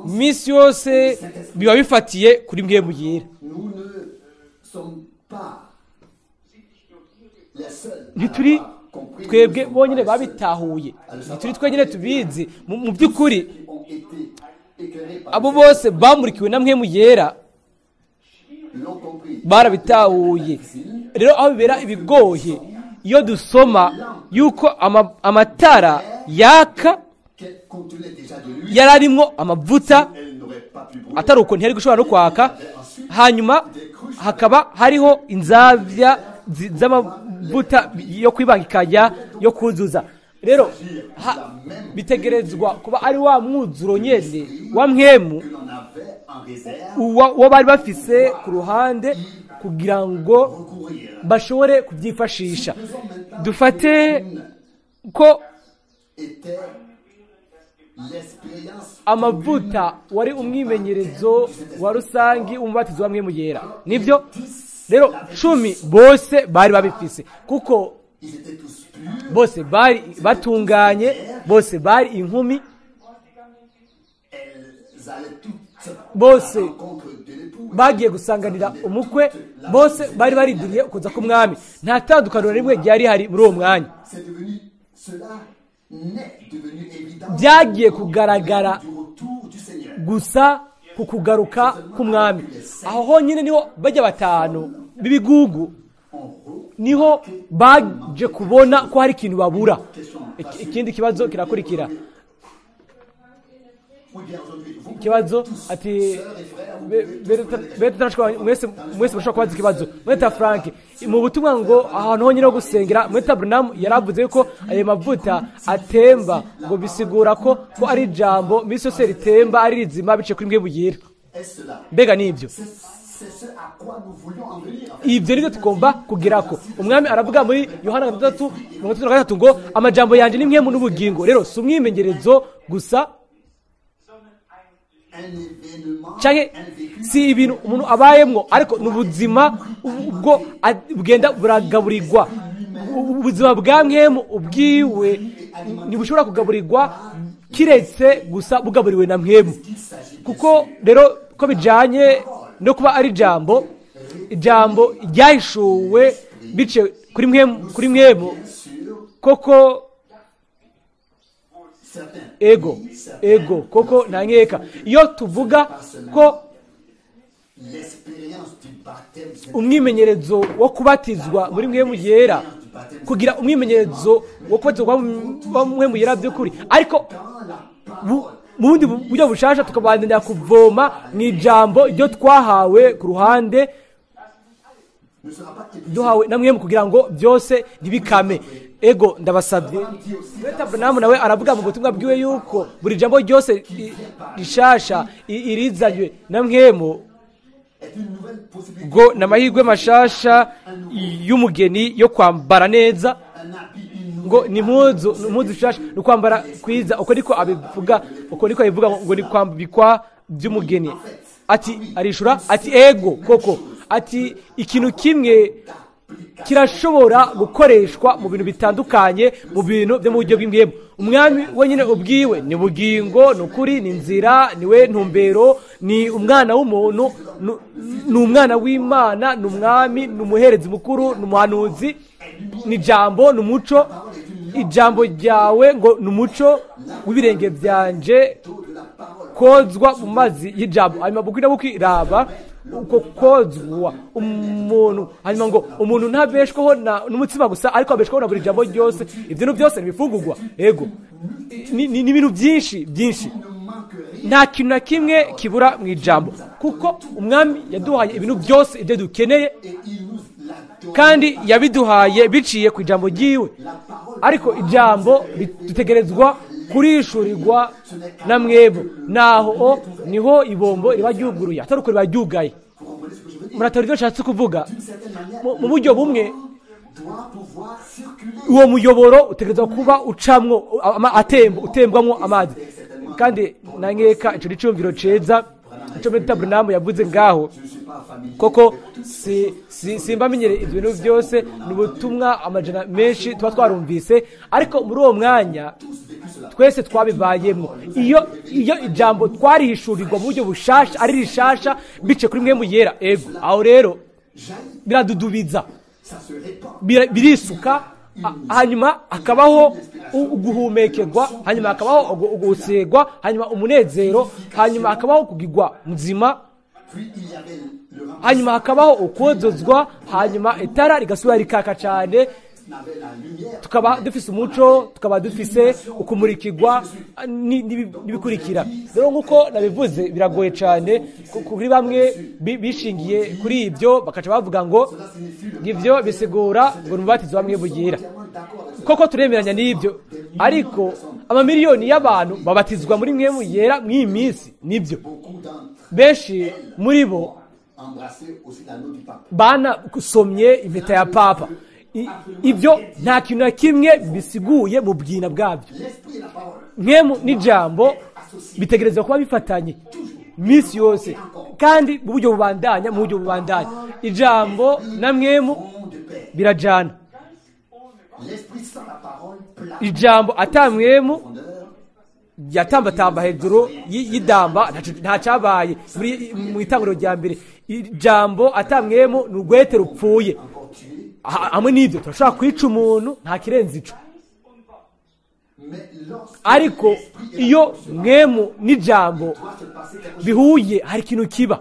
misi yose biba bifatiye kuri Mpwemu Yera. Ntituri twebwe bonyine babitahuye, ntituri twenyine tubizi. Mu by'ukuri abo bose bamurikiwe na Mpwemu Yera barabitahuye. Rero aho bibera ibigoye, iyo dusoma yuko amatara yaka yararimo amavuta, atari uko ntiyari gushobora no kwaka, hanyuma hakaba hariho inzavya z'amavuta yo kwibangikanya yo kuzuza. Rero bitegerezwa kuba ari wa mwuzuro nyene wa Mpwemu uwo bari bafise ku ruhande kugira ngo bashobore kubyifashisha. Dufate ko amavuta wari umwimenyerezo wa rusangi umubatizo wa Mpwemu Yera, nibyo rero 10 bose bari babifise, kuko bose bari batunganye, bose bari inkumi, bose bagiye gusanganira umukwe, bose bari barindiriye kuza k'umwami. Nta tandukaniro rimwe ryari hari muri uwo mwanya. Byagiye kugaragara gusa ku kugaruka k'umwami. Aho honyine niho bajya batanu b'ibigugu niho baje kubona ko hari ikintu babura. Ikindi kibazo kirakurikira. Ikibazo ati mwese mushobora kubaza ikibazo. Mweta Frank mu butumwa ngo ahantu honyine ho gusengera, Mweta Branham yaravuze ko ayo mavuta atemba ngo bisigura ko ari ijambo misi yose ritemba ari rizima bice kuri mwebwe yera. Mbega nibyo ibyo nibyo tugomba kugerako. Umwami aravuga muri Yohana 3:33 ngo amajambo yanjye ni mwemu n'ubugingo. Rero si umwimenyerezo gusa canke si ibintu umuntu abayemwo, ariko n'ubuzima ubwo bugenda buragaburirwa. Ubuzima bwa mwemu ubwiwe ntibushobora kugaburirwa kiretse gusa bugaburiwe na mwemu. Kuko rero ko bijanye no kuba ari ijambo ryahishuwe bice kuri mwemu koko ego koko ntankeka. Iyo tuvuga ko umwimenyerezo wo kubatizwa muri mwemu yera, kugira umwimenyerezo wo kubatizwa kwa mwemu yera by'ukuri, ariko mu bundi buryo bushasha tukabandanya kuvoma mu ijambo ryo twahawe ku ruhande duhawe na mwemu kugira ngo byose ntibikame. Ego ndabasabye. Mweta Branham nawe aravuga mu butumwa bwiwe yuko buri jambo ryose rishasha irizanywe na mwemu ngo namahirwe mashasha y'umugeni yo kwambara neza, ngo ni impuzu shasha no kwambara kwiza. Uko niko abivuga, ngo ni kwambikwa by'umugeni. Ati arishura ati ego koko, ati ikintu kimwe kirashobora gukoreshwa mu bintu bitandukanye, mu bintu byo mu buryo bw'imwemu. Umwami wenyine ubwiwe ni bugingo, ni ukuri, ni nzira, niwe ntumbero, ni umwana w'umuntu, ni umwana w'Imana, ni umwami, ni umuherezi mukuru, ni umuhanuzi, ni ijambo, ni umuco. Ijambo ryawe ngo ni umuco w'ibirenge byanje kozwa mu mazi y'ijambo. Hanyuma buki raba uko kozwa umuntu, hanyuma ngo umuntu ntabeshwaho n'umutima gusa, ariko abeshwaho na buri jambo ryose. Ibyo byose nibifungurwa. Ego ni ibintu byinshi. Nta kintu na kimwe kibura mu ijambo, kuko umwami yaduhaye ibintu byose ibyo dukeneye, kandi yabiduhaye biciye ku ijambo ryiwe. Ariko ijambo dutegerezwa kurishurirwa na mwebwe, naho niho ibombo riba ryuguruye, atari uko riba ryugaye. Muratora ibyo nshatse kuvuga. Mu buryo bumwe uwo muyoboro utegerezwa kuba ucamwo utembwamo amazi. Kandi nankeka ico nicumviro ceza ico Mweta Branham yavuze ngaho. Koko simba menyere ibyo bintu byose, n'ubutumwa amajana menshi tuba twarumvise, ariko muri uwo mwanya twese twabibayemo. Iyo ijambo twarihishurirwa mu buryo bushasha, ari rishasha bice kuri mwemu yera. Ego aho rero biradudubiza, birisuka, hanyuma hakabaho uguhumekerwa, hanyuma hakabaho ugusegwa, hanyuma umunezero, hanyuma hakabaho kugigwa muzima, hanyuma hakabaho ukozozwa, hanyuma itara rigasubira rikaka cyane, tukaba dufise umuco, tukaba dufise ukumurikirwa n'ibikurikira. Rero nk'uko nabivuze biragoye cyane kuri bamwe bishingiye kuri ibyo, bakaca bavuga ngo ibyo bisigura ngo n'ububatizo bamwe bugira. Koko turemeranya n'ibyo, ariko amamiliyoni y'abantu babatizwa muri mwemu yera mw'iyi minsi. Nibyo benshi muri bo banasomye impeta ya papa. Ibyo nta kintu na kimwe bisiguye mu bwina bwabyo. Mwemu n'ijambo bitegereza kuba bifatanye misi yose, kandi mu buryo bubandanya. Ijambo na mwemu birajana. Ijambo atamwemu yatambatamba hejuru y'idamba nta cyabaye mu itanguriro rya mbere. Ijambo atamwemu ni urwete rupfuye. Hamwe n'ibyo turashobora kwica umuntu, nta kirenze ico. ariko iyo mwemu n'ijambo bihuye hari ikintu kiba,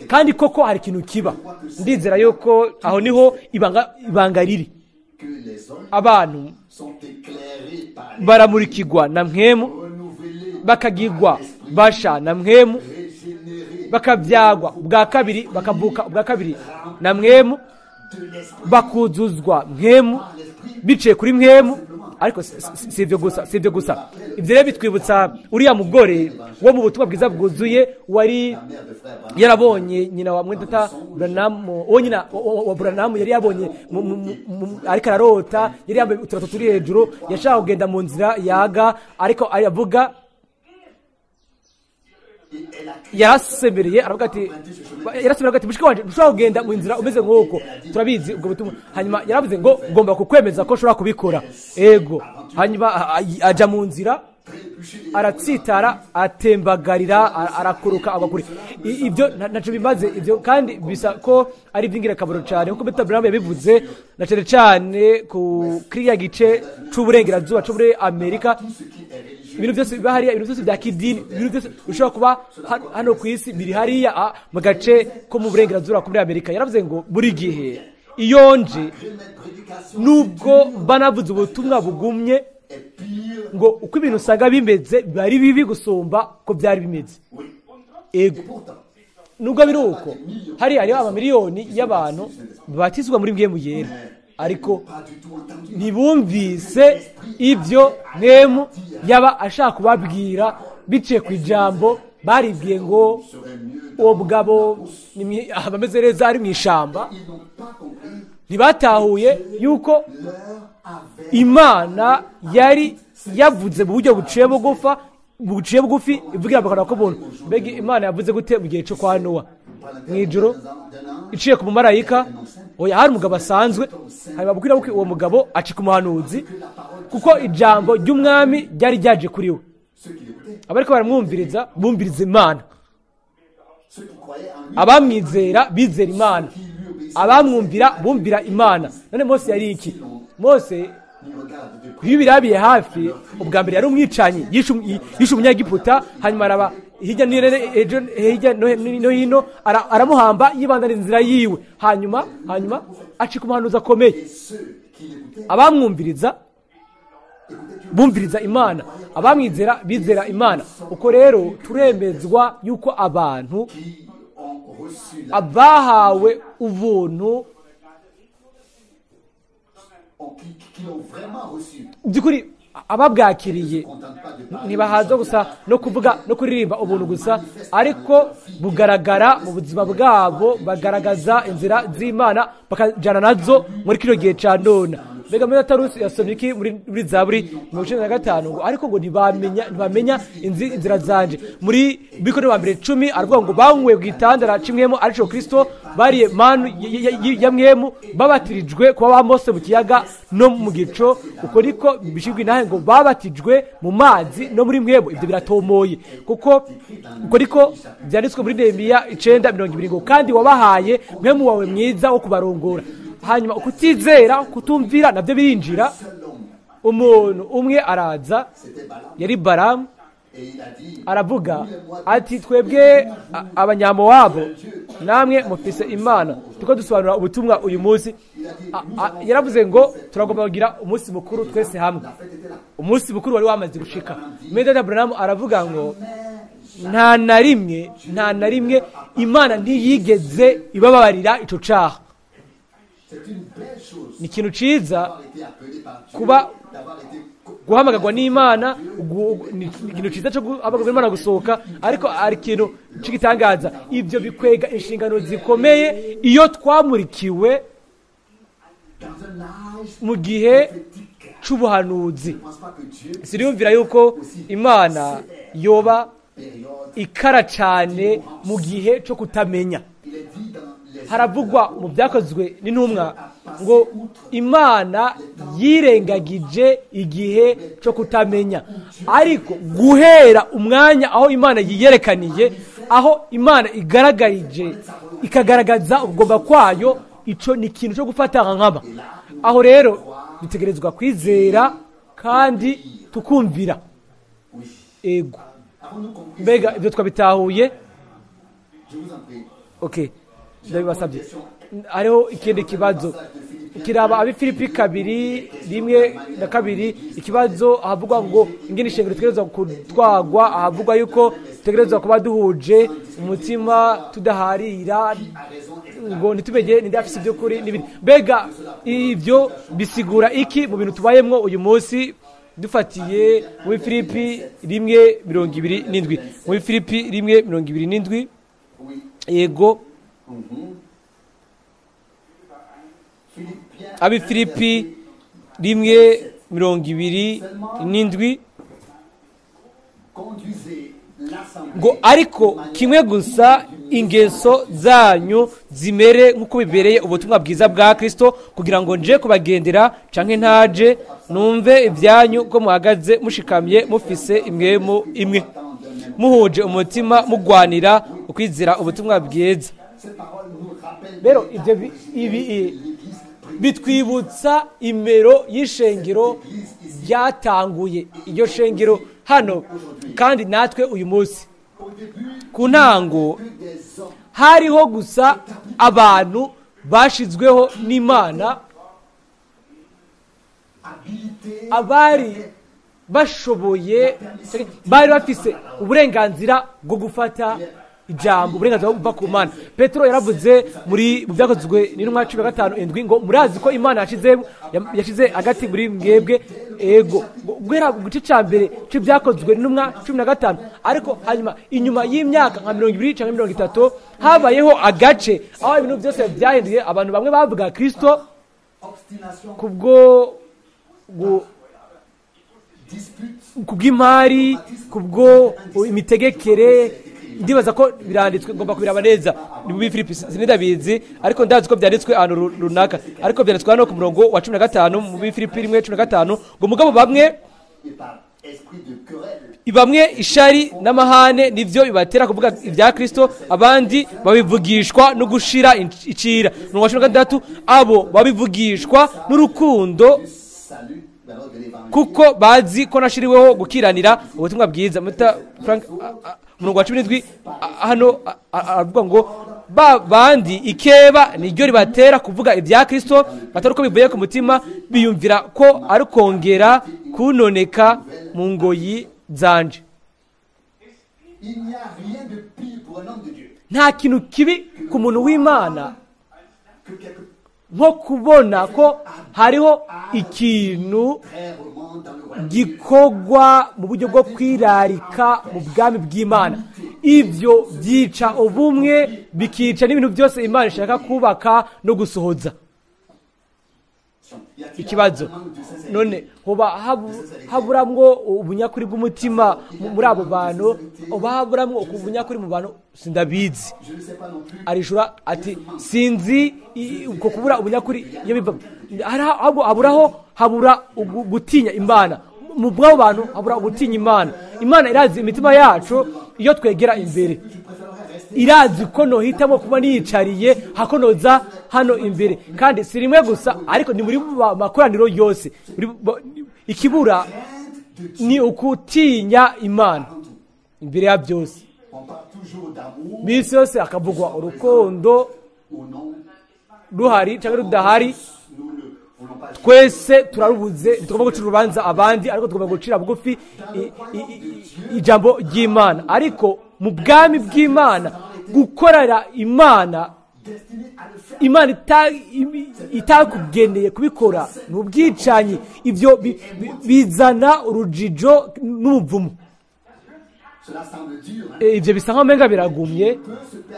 kandi koko hari ikintu kiba. Ndizera yuko aho niho ibanga riri. Abantu baramurikirwa na mwemu, bakagirwa basha na mwemu, bakabyagwa ubwa kabiri, bakavuka ubwa kabiri na mwemu, bakuzuzwa mwemu biciye kuri mwemu. Ariko si ibyo gusa, ibyo rero bitwibutsa uriya mugore wo mu butumwa bwiza bwuzuye wari yarabonye nyina wa mwendata Buranamu, uwo nyina wa Buranamu yari yabonye ariko ararota, yari yambaye uturato turi hejuru, yashaka kugenda mu nzira yaga, ariko aravuga, yarasemereye aravuga ati mushiki wanje ushobora kugenda mu nzira umeze nk'uko turabizi ubwo butumwa. Hanyuma yaravuze ngo ngomba kukwemeza ko ushobora kubikora. Ego. Hanyuma aja mu nzira, aratsitara, atembagarira, arakuruka, agakuri. Ibyo naco bimaze ibyo, kandi bisa ko ari by'ingirakamaro cyane kuko Beta Abraham yabivuze, na cyane ku kiriya gice c'uburengerazuba cyo muri Amerika. Ibintu byose biba hariya, ibintu byose bya kidini, ibintu byose ushobora kuba hano ku isi biri hariya mu gace ko mu burengerazuba muri Amerika. Yaravuze ngo buri gihe iyo nje, nubwo banavuze ubutumwa bugumye, ngo uko ibintu usanga bimeze bari bibi gusumba ko byari bimeze. Ego. Nubwo biri uko, hariho amamiliyoni y'abantu batizwa muri mwemu yera, ariko ntibumvise ibyo mwemu yaba ashaka kubabwira biciye ku ijambo. Baribwiye ngo uwo mugabo bameze neza ari mu ishamba. Ntibatahuye yuko Imana yari yavuze mu buryo buciye bugufi, ivugira bakana ko buntu. Mbega Imana yavuze gute mu gihe cyo kwa Nowa mu ijoro iciye ku mumarayika? Oya, hari umugabo asanzwe, hanyuma bwira ko uwo mugabo acika umuhanuzi, kuko ijambo ry'umwami ryari ryaje kuri we. Abariko baramwumviriza bumviriza Imana, abamwizera bizera Imana, abamwumvira bumvira Imana. None Mose yari iki? Mose iyo birabiye hafi, ubwa mbere yari umwicanyi, yishe umunyagiputa, hanyuma araba hirya no hino, aramuhamba yibandana inzira yiwe, hanyuma acika umuhanuzi akomeye. Abamwumviriza bumviriza Imana, abamwizera bizera Imana. Uko rero turemezwa yuko abantu abahawe ubuntu by'ukuri, ababwakiriye ntibahaza gusa no kuvuga no kuririmba ubuntu gusa, ariko bugaragara mu buzima bwabo, bagaragaza inzira z'Imana, bakajana nazo muri kino gihe ca none. Mbega muri Tarusi yasomye iki muri Zaburi 95 ariko ngo ntibamenya inzira zanje. Muri Bikono wa mbere 10 aravuga ngo banywe gitandara cimwemo arico Kristo, bariye manu ya mwemu, babatirijwe kuba ba Mose mu kiyaga no mu gico. Uko niko bishigwe nahe ngo babatijwe mu mazi no muri mwemu. Ibyo biratomoye kuko uko niko byanditswe muri Nehemiya 9:20 kandi wabahaye mwemu wawe mwiza wo kubarongora. Hanyuma ukutizera, kutumvira nabyo birinjira. Umuntu umwe araza, yari Balamu, aravuga ati twebwe abanyamowabu namwe mufise Imana, tuko dusobanura ubutumwa uyu munsi. Yaravuze ngo turagomba kugira umunsi mukuru twese hamwe. Umunsi mukuru wari wamaze gushika. Mwendata Branham aravuga ngo nta na rimwe Imana ntiyigeze ibababarira ico caha. Ni ikintu ciza kuba guhamagagwa n'Imana, ni ikintu ciza cyo guhamagagwa n'Imana gusohoka, ariko ari ikintu cigitangaza. Ibyo bikwega inshingano zikomeye iyo twamurikiwe mu gihe c'ubuhanuzi. Siriyumvira yuko Imana yoba ikara cyane mu gihe cyo kutamenya. Haravugwa mu byakozwe n'intumwa ngo Imana yirengagije igihe cyo kutamenya, ariko guhera umwanya aho Imana yiyerekaniye, aho Imana igaragarije ikagaragaza ubugomba kwayo, ico ni ikintu cyo gufata nkaba. Aho rero bitegerezwa kwizera kandi tukumvira. Oui. Ego. Avons-nous compris? Mbega ibyo twabitahuye? Je vous en prie. Okay, ndabibasabye. Hariho ikindi kibazo kiraba abifilipi 2:1-2, ikibazo ahavugwa ngo ingene ishengero tegerezwa kutwagwa, ahavugwa yuko tegerezwa kuba duhuje umutima, tudaharira, ngo ntitubege ndafise ibyo kuri n'ibindi. Mbega ibyo bisigura iki mu bintu tubayemwo uyu munsi? Dufatiye muri Filipi 1:27, muri Filipi 1:27, yego, abifilipi 1:27 ngo ariko kimwe gusa ingeso zanyu zimere nk'uko bibereye ubutumwa bwiza bwa Kristo, kugira ngo nje kubagendera canke ntaje, numve ibyanyu ko muhagaze mushikamye mufise imwemu imwe, muhuje umutima, mugwanira ukwizera ubutumwa bwiza. Rero ibyo bitwibutsa imero y'ishengero ryatanguye, iryo shengero hano kandi natwe uyu munsi. Ku ntango hariho gusa abantu bashizweho n'Imana, abari bashoboye, bari bafise uburenganzira bwo gufata ijambo, uburenganzira bwo kuva ku Mana. Petero yaravuze muri byakozwe n'intumwa 15:7 ngo murazi ko Imana yashize hagati muri mwebwe, ego, guhera ku gice cya mbere cy'ibyakozwe n'intumwa 15, ariko hanyuma inyuma y'imyaka nka 20 cyangwa 30 habayeho agace aho ibintu byose byahinduye. Abantu bamwe bavuga Kristo kubwo kubw'imari, kubwo imitegekere. Ndibaza ko biranditswe, ngomba kubiraba neza ni muri Filipi, sinidabizi, ariko ndazi ko byanditswe ahantu runaka, ariko byanditswe hano ku murongo wa 15 mu Filipi 1:15 ngo mugabo bamwe ishari n'amahane nivyo bibatera kuvuga ibya Kristo, abandi babivugishwa no gushira icira. Mu wa 16 abo babivugishwa n'urukundo kuko bazi ko nashiriweho gukiranira ubutumwa bwiza. Muta Frank umurongo wa 17 hano aravuga ngo bandi ikeba niryo ribatera kuvuga ibya Kristo, batari ko bivuye ku mutima, biyumvira ko ari kongera kunoneka mu ngoyi zanje. Nta kintu kibi ku muntu w'Imana nko kubona ko hariho ikintu gikogwa mu buryo bwo kwirarika mu bwami bw'Imana. Ibyo byica ubumwe, bikica n'ibintu byose Imana ishaka kubaka no gusohoza. Ikibazo none hoba haburamwo ubunyakuri bw'umutima muri abo bantu, hoba haburamwo ubunyakuri mu bantu, sindabizi. Arishura ati sinzi uko kubura ubunyakuri iyo biva, habura gutinya Imana mu bw'abo bantu, habura gutinya Imana. Imana irazi imitima yacu, iyo twegera imbere irazi ko nohitamo kuba niyicariye hakonoza hano imbere, kandi si rimwe gusa, ariko ni muri makoraniro yose. Ikibura ni ukutinya Imana imbere ya byose. Bisi yose akavugwa urukundo ruhari cyangwa rudahari, twese turarubuze. Tugomba gucira urubanza abandi, ariko tugomba gucira bugufi ijambo ry'Imana. Ariko mu bwami bw'Imana gukorera Imana itakugeneye kubikora ni ubwicanyi. Ibyo bizana urujijo n'umuvumo. Ibyo bisa nkaho menga biragumye,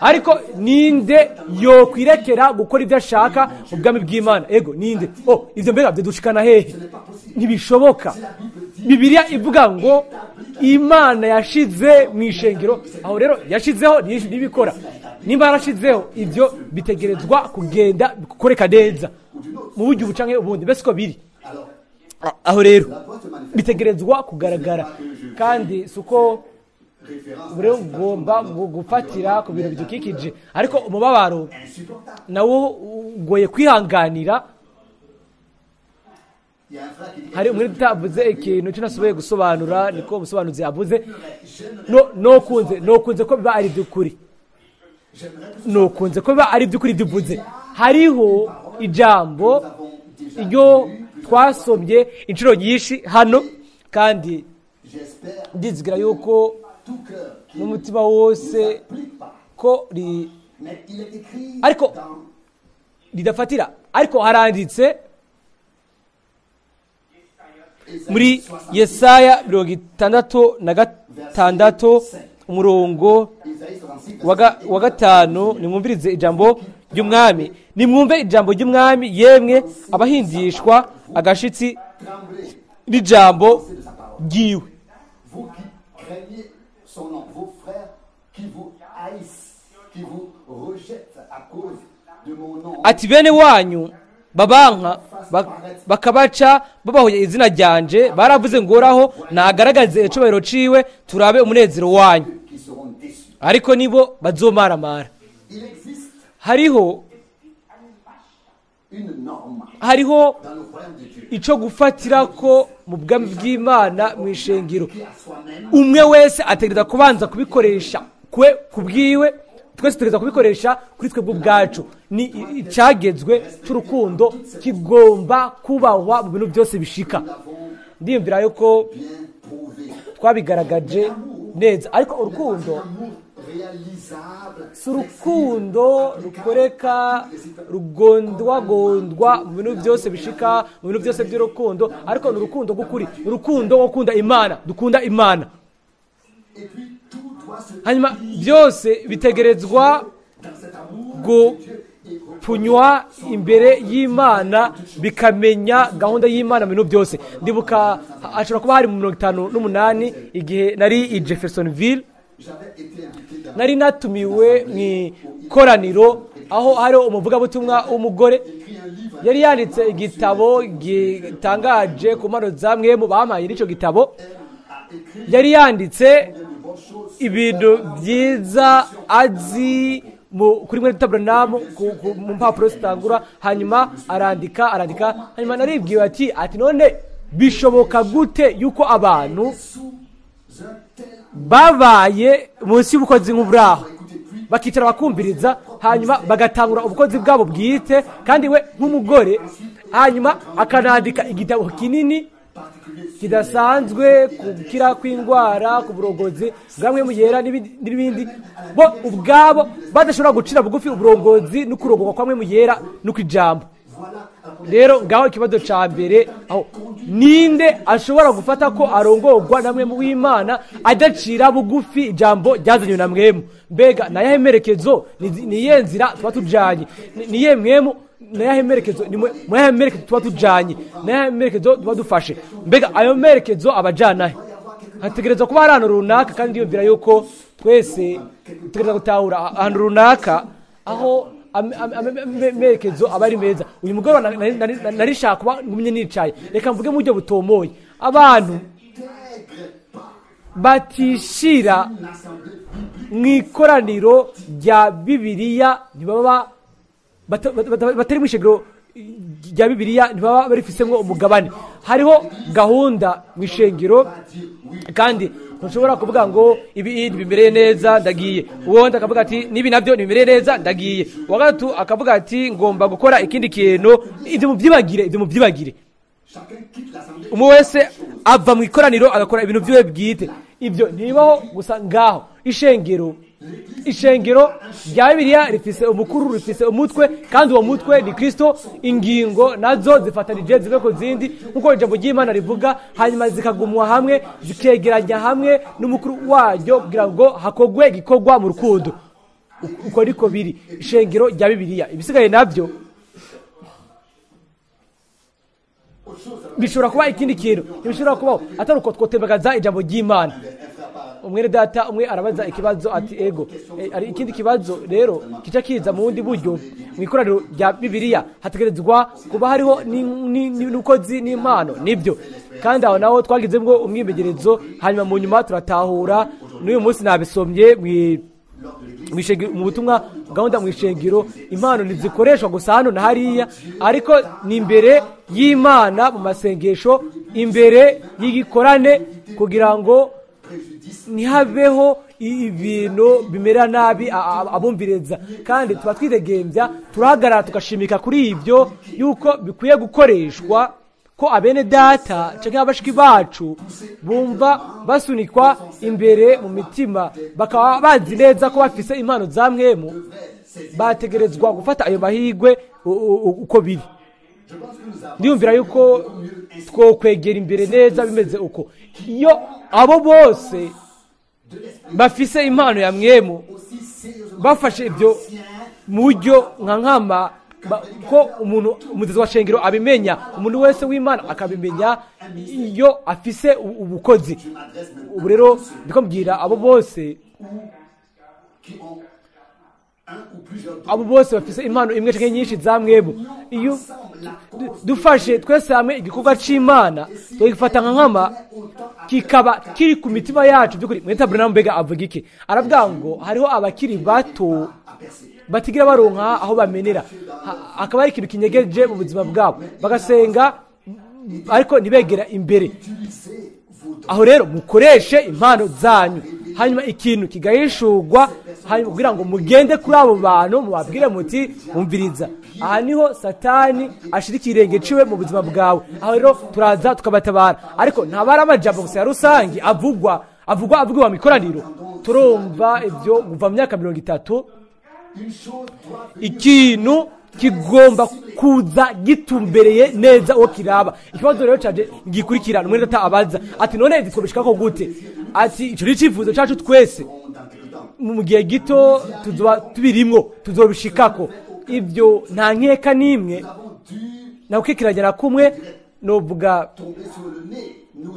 ariko ninde yo kwirekera gukora ibyo ashaka mu bwami bw'Imana? Ego ninde? Ibyo mbega byadushikana hehe? Ntibishoboka. Bibiliya ivuga ngo Imana yashize mu ishengero, aho rero yashizeho nibikora. Nimba yarashizeho, ibyo bitegerezwa kugenda gukoreka neza mu buryo bucanke ubundi. Bese ko biri aho rero bitegerezwa kugaragara, kandi suko bure ngomba gufatira ku bintu bidukikije, ariko umubabaro nawo ugoye kwihanganira. hari umwe utavuze ikintu cyo nasubiye gusobanura niko umusobanuzi yavuze nokunze ko biba ari by'ukuri nokunze ko biba ari by'ukuri bivuze hariho ijambo iyo twasomye inshuro nyinshi hano kandi ndizigira yuko n'umutima wose ko ariko ridafatira ariko haranditse muri Yesaya 66 umurongo wa gatanu nimwumvirize ijambo ry'umwami nimwumve ijambo ry'umwami yemwe abahindishwa agashitsi n'ijambo ryiwe ati bene wanyu babanka bakabaca babahoye izina ryanje baravuze ngoraho nagaragaze icubahiro ciwe turabe umunezero wanyu ariko nibo bazomaramara hariho ico gufatira ko mu bwami bw'Imana mu ishengero umwe wese ategereza kubanza kubikoresha kwe kubwiwe twese tugereza kubikoresha kuri twebwe ubwacu ni icyagezwe cy'urukundo kigomba kubahwa mu bintu byose bishika ndiyumvira yuko twabigaragaje neza ariko urukundo si urukundo rukoreka rugondwagondwa mu bintu byose bishika mu bintu byose by'urukundo ariko ni urukundo rw'ukuri urukundo wo gukunda Imana dukunda Imana hanyuma byose bitegerezwa gupfunywa imbere y'Imana bikamenya gahunda y'Imana mu bintu byose ndibuka ashobora kuba hari mu 58 igihe nari i Jeffersonville nari natumiwe mu koraniro aho hari umuvugabutumwa w'umugore yari yanditse igitabo gitangaje ku mpano zamwe mu bamaye n'icyo gitabo yari yanditse ibintu byiza azi kuri mwe tabranamu mu mpapuro zitangura hanyuma arandika hanyuma naribwiwe ati none bishoboka gute yuko abantu babaye munsi y'ubukozi nk'uburaho bakicara bakumviriza hanyuma bagatangura ubukozi bwabo bwite kandi we nk'umugore hanyuma akanandika igitabo kinini kidasanzwe kukira kw'indwara ku burongozi bwamwe mu yera n'ibindi bo ubwabo badashobora gucira bugufi uburongozi no kurongorwa kwamwe mu yera no kwijambo rero ngaho ikibazo ca mbere aho ninde ashobora gufata ko arongorwa namwe mu w'Imana adacira bugufi ijambo ryazanywe na mwemu mbega nayahe merekezo niye nzira tuba tujanye niye mwemu nayahe merekezo mwayahe merekezo tuba tujanye nayahe merekezo tuba dufashe mbega ayo merekezo abajanahe hategereza kuba harano runaka kandi ndiyumvira yuko twese tutegereza gutahura ahantu runaka aho merekezo abari meza uyu mugoroba narishaka kuba ngumye nicaye reka mvuge mu buryo butomoye abantu batishira mu ikoraniro rya Bibiliya ntibaba batari mu ishengero rya Bibiliya ntibaba barifisemo umugabane hariho gahunda mu ishengero kandi ntushobora kuvuga ngo ibi bimereye neza ndagiye uwundi akavuga ati nibi nabyo nibimereye neza ndagiye uwa gatatu akavuga ati ngomba gukora ikindi kintu ibyo mubyibagire umwe wese ava mu ikoraniro agakora ibintu byiwe bwite ibyo ntibaho gusa ngaho ishengero rya Bibiliya rifise umukuru rifise umutwe kandi uwo mutwe ni Kristo ingingo nazo zifatanije zive ko zindi nkuko ijambo ry'Imana rivuga hanyuma zikagumwa hamwe zikegeranya hamwe n'umukuru waryo kugira ngo hakogwe gikorwa mu rukundo uko riko biri ishengero rya Bibiliya ibisigaye nabyo bishobora kuba ikindi kintu bishobora kubaho atari uko twotembagaza ijambo ry'Imana umwere data umwe arabaza ikibazo ati ego ari ikindi kibazo rero kica kiza mu wundi buryo mu ikoraniro rya Bibiliya hategerezwa kuba hariho n'ukozi n'impano nibyo kandi aho naho twagizemo umwimenyerezo hanyuma mu nyuma turatahura n'uyu munsi nabisomye mu butumwa gahunda mu ishengero impano ntizikoreshwa gusa hano na hariya ariko ni imbere y'Imana mu masengesho imbere y'igikorane kugira ngo ntihabeho ibintu bimera nabi abumviriza kandi tuba twidegembya turahagarara tugashimika kuri ibyo yuko bikwiye gukoreshwa ko abene data cyangwa abashiki bacu bumva basunikwa imbere mu mitima bakaba bazi neza ko bafise impano za mwemu bategerezwa gufata ayo mahirwe uko biri. Ndiyumvira yuko twokwegera imbere neza bimeze uko iyo abo bose bafise impano ya mwemu bafashe ibyo mu buryo nka nkama ko umuntu umuzezi wa shengero abimenya umuntu wese w'Imana akabimenya iyo afise ubukozi. Ubu rero ndiko mbwira abo bose bafise impano imwe canke nyinshi za mwemu iyo dufashe twese hamwe igikorwa c'Imana twigifata nka nkama kikaba kiri ku mitima yacu by'ukuri. Mweta Branham mbega avuga iki? Aravuga ngo hariho abakiri bato batigira baronka aho bamenera akaba ari ikintu kinyegeje mu buzima bwabo bagasenga ariko ntibegera imbere. Aho rero mukoreshe impano zanyu hanyuma ikintu kigahishurwa hanyuma kugira ngo mugende kuri abo bantu mubabwire muti umviriza aha niho satani ashira ikirenge ciwe mu buzima bwawe. Aho rero turaza tukabatabara ariko ntabara amajambo gusa ya rusangi avugwa mu ikoraniro. Turumva ibyo kuva mu myaka 30 ikintu kigomba kuza gitumbereye neza uwo kiraba. Ikibazo rero caje ngikurikirana umwe data abaza ati none twobishikako gute? Ati ico ricivuzo cacu twese mu gihe gito tuzoba tubirimwo tuzobishikako. Ibyo nta nkeka nimwe na ukikiragera kumwe novuga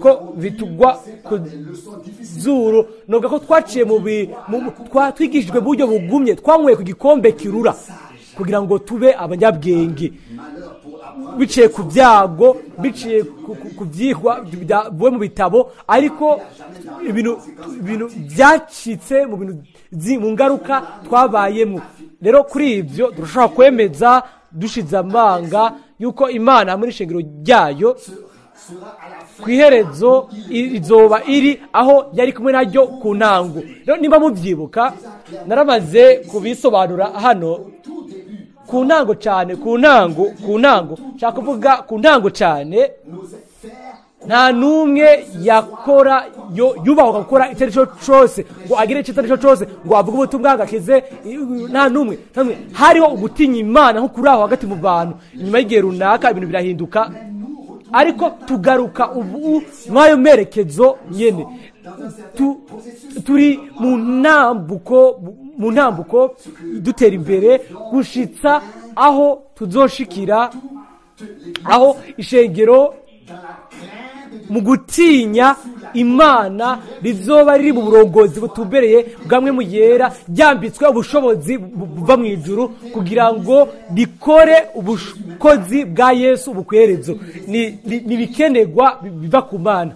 ko bitugwa ku zuru novuga ko twaciye twigishijwe buryo bugumye twanyweye ku gikombe kirura kugira ngo tube abanyabwenge biciye ku byago biciye ku byihwa bwo mu bitabo ariko ibintu byacitse mu bintu mu ngaruka twabayemo. Rero kuri ibyo turashobora kwemeza dushize amanga yuko Imana muri shengero ryayo ku iherezo izoba iri aho yari kumwe naryo ku ntango. Rero nimba mubyibuka naramaze kubisobanura hano ku ntango cyane ku ntango nshaka kuvuga ku ntango cyane nta numwe yakora yubaho gukora icyo cyose ngo agire icyo cyose ngo avuge ubutumwa agakize. Nta numwe hariho ugutinya Imana nko kuri aho hagati mu bantu. Inyuma y'igihe runaka ibintu birahinduka ariko tugaruka ubu mwayo merekezo nyene turi mu ntambuko dutera imbere gushitsa aho tuzoshikira aho ishengero mu gutinya Imana rizoba riri mu burongozi butumbereye bwamwe mu yera ryambitswe ubushobozi buva mu ijuru kugira ngo rikore ubukozi bwa Yesu ubukwerezo ni bikenerwa biva ku Mana.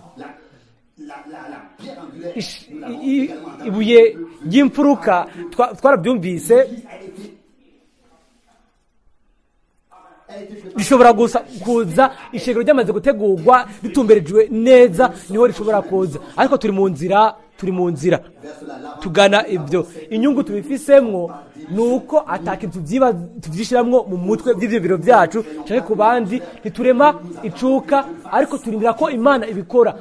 Ibuye ry'imfuruka twarabyumvise rishobora gusa kuza ishengero ryamaze gutegurwa ritumberejwe neza niho rishobora kuza ariko turi mu nzira tugana ibyo. Inyungu tubifisemwo nuko atakintu tuvyishiramwo mu mutwe by'ivyo biro byacu cyane ku bandi ntiturema icuka ariko turindira ko Imana ibikora.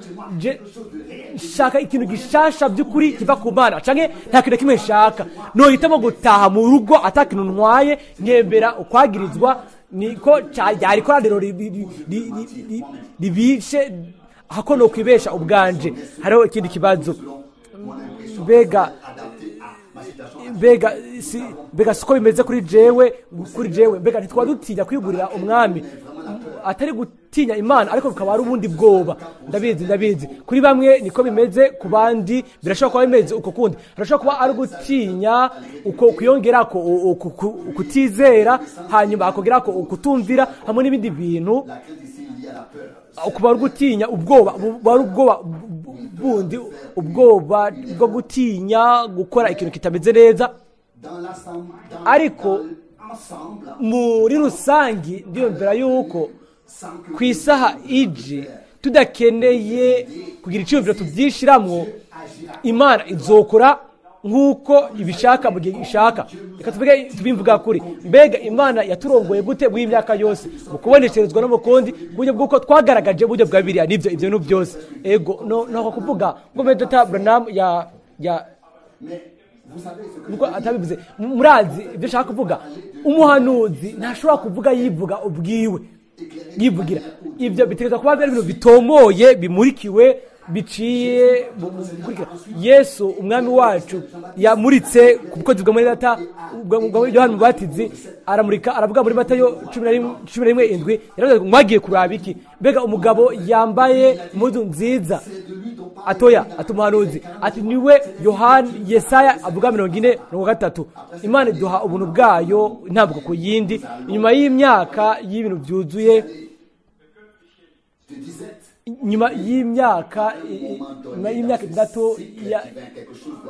Shaka ikintu gishasha by'ukuri kiva ku Mana canke nta kintu kimwe shaka no hitamo gutaha mu rugo atakintu ntwaye nkembera ukwagirizwa niko cyari koraniro ribishe hako no kwibesha ubwanje. Hariho ikindi kibazo bega siko bimeze kuri jewe bega ntitwadutinya kwigurira umwami atari gutinya Imana ariko bikaba ari ubundi bwoba. Ndabizi kuri bamwe niko bimeze ku bandi birashobora kuba bimeze uko kundi harashobora kuba ari gutinya uko kwiyongerako kutizera hanyuma akogerako kutumvira hamwe n'ibindi bintu kuba ari gutinya ubwoba bundi ubwoba bwo gutinya gukora ikintu kitameze neza ariko muri rusange ndiyumvira yuko ku isaha ije tudakeneye kugira icyumviro tubyishyiramo, imana izokora nk'uko ibishaka mu gihe ishaka. Reka tubivuga kuri mbega imana yaturongoye gute muri imyaka yose mu kubonesherezwa no mu kundi buryo bw'uko twagaragaje uburyo bwa Bibiliya n'ibyo ibyo byose. Ego no kuvuga ngo Dr. Branham nuko atabivuze, murazi ibyo shaka kuvuga. Umuhanuzi ntashobora kuvuga yivuga ubwiwe yivugira, ibyo bitegereza kuba ari ibintu bitomoye bimurikiwe biciye mukurikira. Yesu umwami wacu yamuritse ku bukozi bwa muri data bwa Yohana Umubatizi, aramurika aravuga muri Matayo 11:7 yaravuze ngo mwagiye kuraba iki? Mbega umugabo yambaye impuzu nziza atoya atumuhanuzi ati niwe Yohana Yesaya avuga 40:3. Imana iduha ubuntu bwayo ntabwo ku yindi, inyuma y'imyaka y'ibintu byuzuye, nyuma y'imyaka 3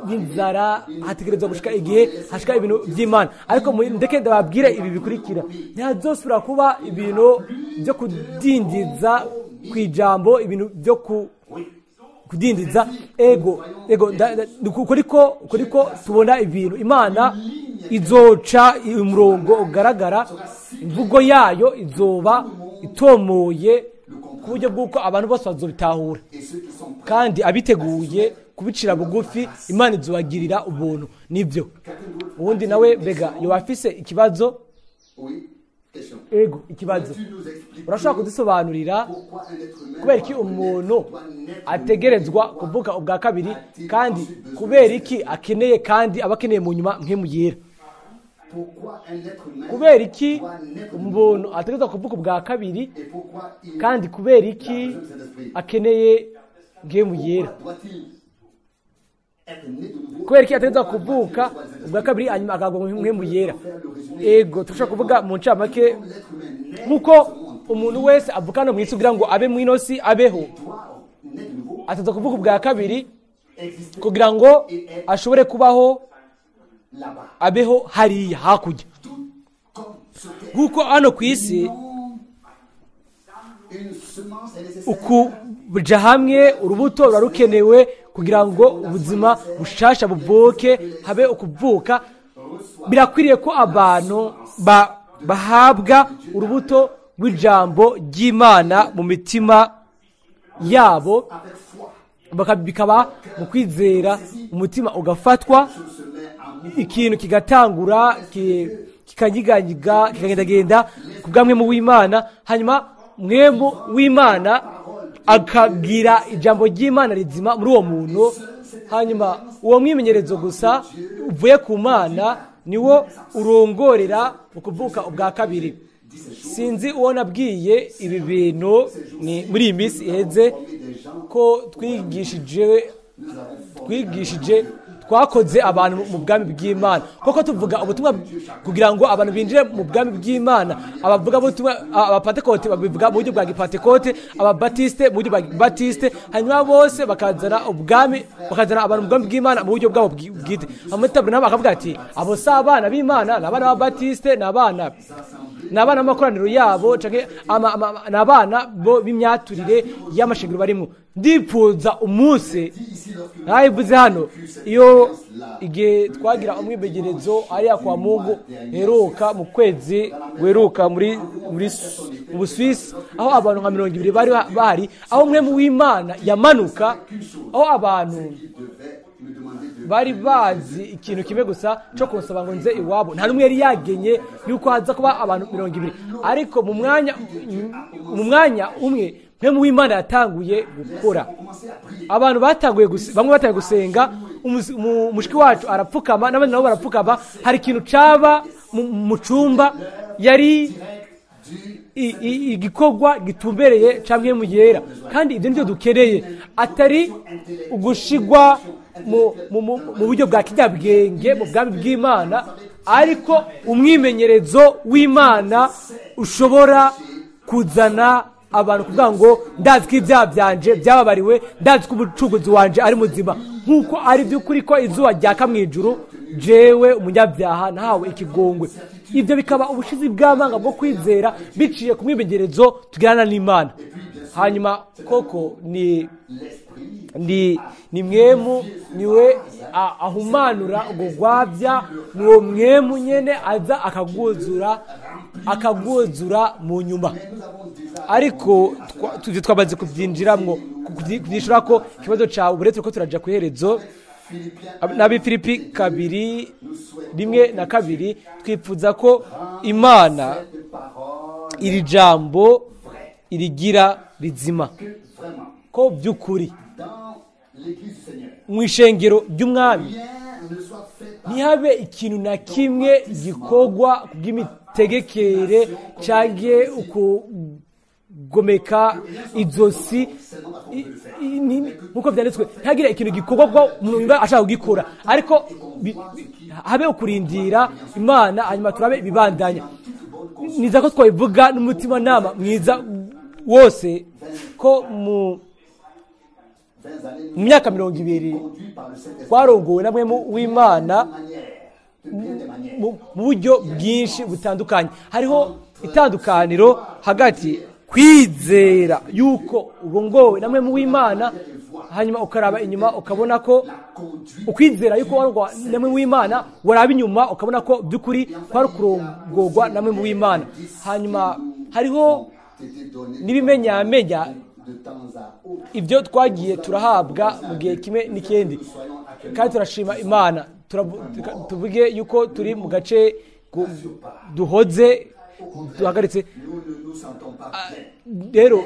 y'inzara hategerezwa gushika igihe hashika ibintu by'Imana. Ariko ndeke ndababwire ibi bikurikira, ntazosubira kuba ibintu byo kudindiza kwijambo, ibintu byo kudindiza ego kuriko tubona ibintu. Imana izoca umurongo ugaragara, imvugo yayo izoba itomoye ku buryo bw'uko abantu bose bazobitahura, kandi abiteguye kubicira bugufi Imana izobagirira ubuntu. Nibyo ubundi nawe mbega yo afise ikibazo, ego ikibazo urashobora kudusobanurira kubera iki umuntu ategerezwa kuvuka ubwa kabiri, kandi kubera iki akeneye kandi abakeneye mu nyuma nk'imuyera? Kubera iki umuntu ategerezwa kuvuka ubwa kabiri, kandi kubera iki akeneye nk'imuyera? Kubera iki ategerezwa kuvuka ubwa kabiri hanyuma akagwa nk'imuyera? Ego turashobora kuvuga mu ncamake nk'uko umuntu wese avukana mu isi kugira ngo abe mw'ino si abeho, ategerezwa kuvuka ubwa kabiri kugira ngo ashobore kubaho abeho hariya hakurya. Nk'uko hano ku isi ukuja hamwe urubuto ruba rukenewe kugira ngo ubuzima bushasha buvuke, habe ukuvuka. Birakwiriye ko abantu bahabwa urubuto rw'ijambo ry'Imana mu mitima yabo, bikaba mu kwizera umutima ugafatwa, ikintu kigatangura kikanyiganyiga kikagendagenda ku bwamwe mu w'Imana, hanyuma mwemu w'Imana akagira ijambo ry'Imana rizima muri uwo muntu, hanyuma uwo mwimenyerezo gusa uvuye ku Mana niwo urongorera mu kuvuka ubwa kabiri. Sinzi uwo nabwiye ibi bintu ni muri iyi minsi iheze ko twigishije twakoze abantu mu bwami bw'Imana, koko tuvuga ubutumwa kugira ngo abantu binjire mu bwami bw'Imana. Abavuga ubutumwa abapantekote babivuga mu buryo bwa gipantekote, ababatiste mu buryo bwa batiste, hanyuma bose bakazana ubwami, bakazana abantu mu bwami bw'Imana mu buryo bwabo bwite. Amataburo nabo akavuga ati abo si abana b'Imana, ni abana b'ababatiste, ni abana b'amakoraniro yabo, ni abana b'imyaturire y'amashengero barimo. Ndipfuza umunsi nayivuze hano iyo igihe twagira umwibegerezo ariya kwa Mungu heruka mu kwezi weruka muri Busuwisi, aho abantu nka 200 bari bahari, aho umwe mu w'Imana yamanuka, aho abantu bari bazi ikintu kimwe gusa cyo kunsaba ngo nze iwabo. Nta numwe yari yagenye yuko haza kuba abantu 200, ariko mu mwanya umwe mwe mu w'Imana yatanguye gukora. Abantu batanguye bamwe batanguye gusenga, umushiki wacu arapfukama n'abandi nabo barapfukama. Hari ikintu caba mu cumba, yari igikorwa gitumbereye camwe mu yera, kandi ibyo nivyo dukeneye, atari ugushigwa mu buryo bwa kinyabwenge mu bwami bw'Imana, ariko umwimenyerezo w'Imana ushobora kuzana abantu kuvuga ngo ndazi ko ibyaha byanje byababariwe, ndazi ko umucunguzi wanje ari muzima. Nk'uko ari by'ukuri ko izuba ryaka mu ijuru jewe umunyabyaha nahawe ikigongwe. Ibyo bikaba ubushizi bw'amanga bwo kwizera biciye ku mwimenyerezo tugirana n'Imana. Hanyuma koko ni mwemu niwe ahumanura ubwo gwabya, niwo mwemu nyene aza akagwuzura mu nyuma. Ariko twamaze kubyinjiramwo kubyishura ko ikibazo cyawe uretse ko turaja ku iherezo. N'Abifilipi 2:1-2 twifuza ko Imana iri jambo irigira rizima, ko by'ukuri mu ishengero ry'Umwami ntihabe ikintu na kimwe gikorwa kubw'imitegekere canke ukugomeka izosi nkuko byanditswe. Ntihagire ikintu gikorwa ko umuntu ashaka kugikora, ariko habe ukurindira Imana hanyuma turabe ibibandanya. Niza ko twabivuga n'umutima nama mwiza wose ko mu myaka 20 twarongowe namwe w'Imana mu buryo bwinshi butandukanye. Hariho itandukaniro hagati kwizera yuko urongowe namwe mu w'Imana, hanyuma ukaraba inyuma ukabona ko ukwizera yuko warongwa namwe mu w'Imana, waraba inyuma ukabona ko by'ukuri kwari kurongorwa namwe mu w'Imana. Hanyuma hariho n'ibimenyamenya ibyo twagiye turahabwa mu gihe kimwe n'ikindi, kandi turashima Imana. Tuvuge yuko turi mu gace duhoze duhagaritse, rero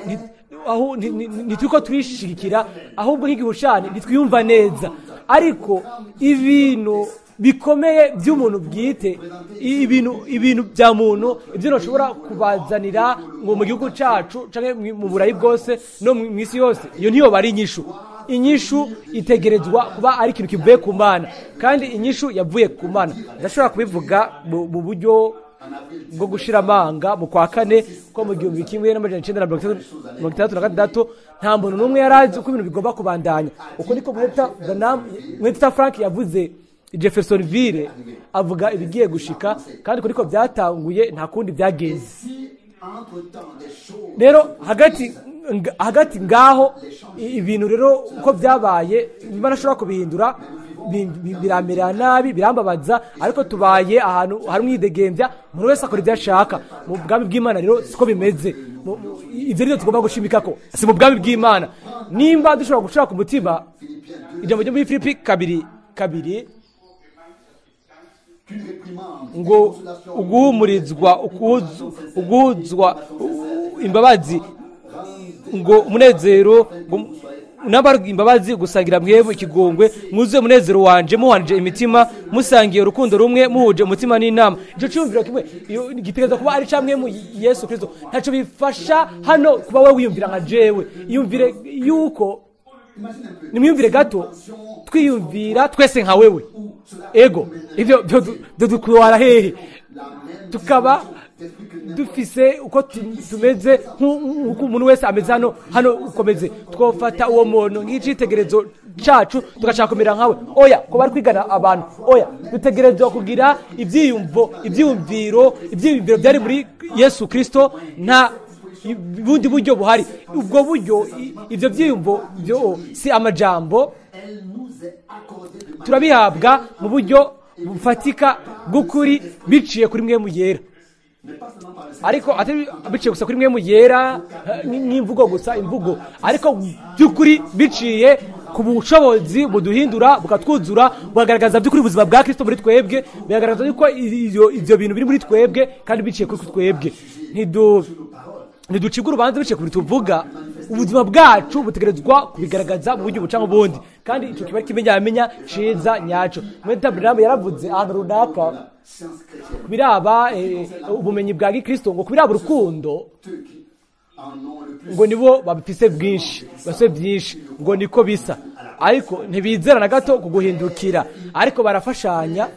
aho ntituko turishigikira, ahubwo nk'igihushane ntitwiyumva neza. Ariko ibintu bikomeye by'umuntu bwite, ibintu bya muntu, ibyo nashobora kubazanira ngo mu gihugu cyacu canke mu burayi bwose no mu isi yose, iyo niyo bari inyishu. Inyishu itegerezwa kuba ari ikintu kivuye ku Mana, kandi inyishu yavuye ku Mana. Ndashobora kubivuga mu buryo bwo gushira amanga mu kwa kane ko mu 1966 nta muntu n'umwe yarazi uko ibintu bigomba kubandanya. Uko niko Mweta Frank yavuze Jeffersonville, avuga ibigiye gushika, kandi uko niko byatanguye, nta kundi byagenze. Rero hagati ngaho ibintu rero uko byabaye Imana ashobora kubihindura, biramera nabi, birambabaza, ariko tubaye ahantu hari umwidegembya, umuntu wese akora ibyo ashaka. Mu bwami bw'Imana rero siko bimeze. Ibyo rero tugomba gushimika ko si mu bwami bw'Imana. Nimba dushobora gushaka ku mutima ijambo ryo muri Filipi 2:2 ngo uguhumurizwa, uguzwa imbabazi, ngo umunezero, nabarwa imbabazi, gusangira mwebwe ikigongwe, mwuzuye umunezero wanje, muhanije imitima, musangiye urukundo rumwe, muhuje umutima n'inama. Ico cyumviro kimwe gitegereza kuba ari camwe mu Yesu Kristo. Ntaco bifasha hano kuba we wiyumvira nka jewe. Iyumvire yuko nimwiyumvire gato, twiyumvira twese nka wewe. Ego ivyo dukwara hehe, tukaba dufise uko tumeze nk'uko umuntu wese ameze hano ukomeze. Twofata uwo muntu nk'icitegerezo cacu tugashaka kumera nkawe. Oya, ko bari kwigana abantu. Oya, dutegerezwa kugira ibyiyumviro byari muri Yesu Kristo, nta bundi buryo buhari. Ubwo buryo, ivyo byiyumvo byo si amajambo, turabihabwa mu buryo bufatika bw'ukuri biciye kuri mwe mu yera. Ariko atari biciye gusa kuri mwe mu yera n'imvugo gusa, imvugo, ariko by'ukuri biciye ku bushobozi buduhindura, bukatwuzura, bugaragaza by'ukuri ubuzima bwa Kristo muri twebwe, bigaragaza yuko ivyo bintu biri muri twebwe kandi biciye kuri twebwe. Ntiducibwa urubanza biciye kuri tuvuga. Ubuzima bwacu butegerezwa kubigaragaza mu buryo buca mu bundi, kandi ico kiba kimenyamenya ciza nyaco. Mweta Abraham yaravuze ahantu runaka biraba ubumenyi bwa Kristo, ngo kubiraba urukundo, ngo nibo babifise bwinshi, base byinshi, ngo niko bisa. Ariko ntibizera na gato kuguhindukira, ariko barafashanya,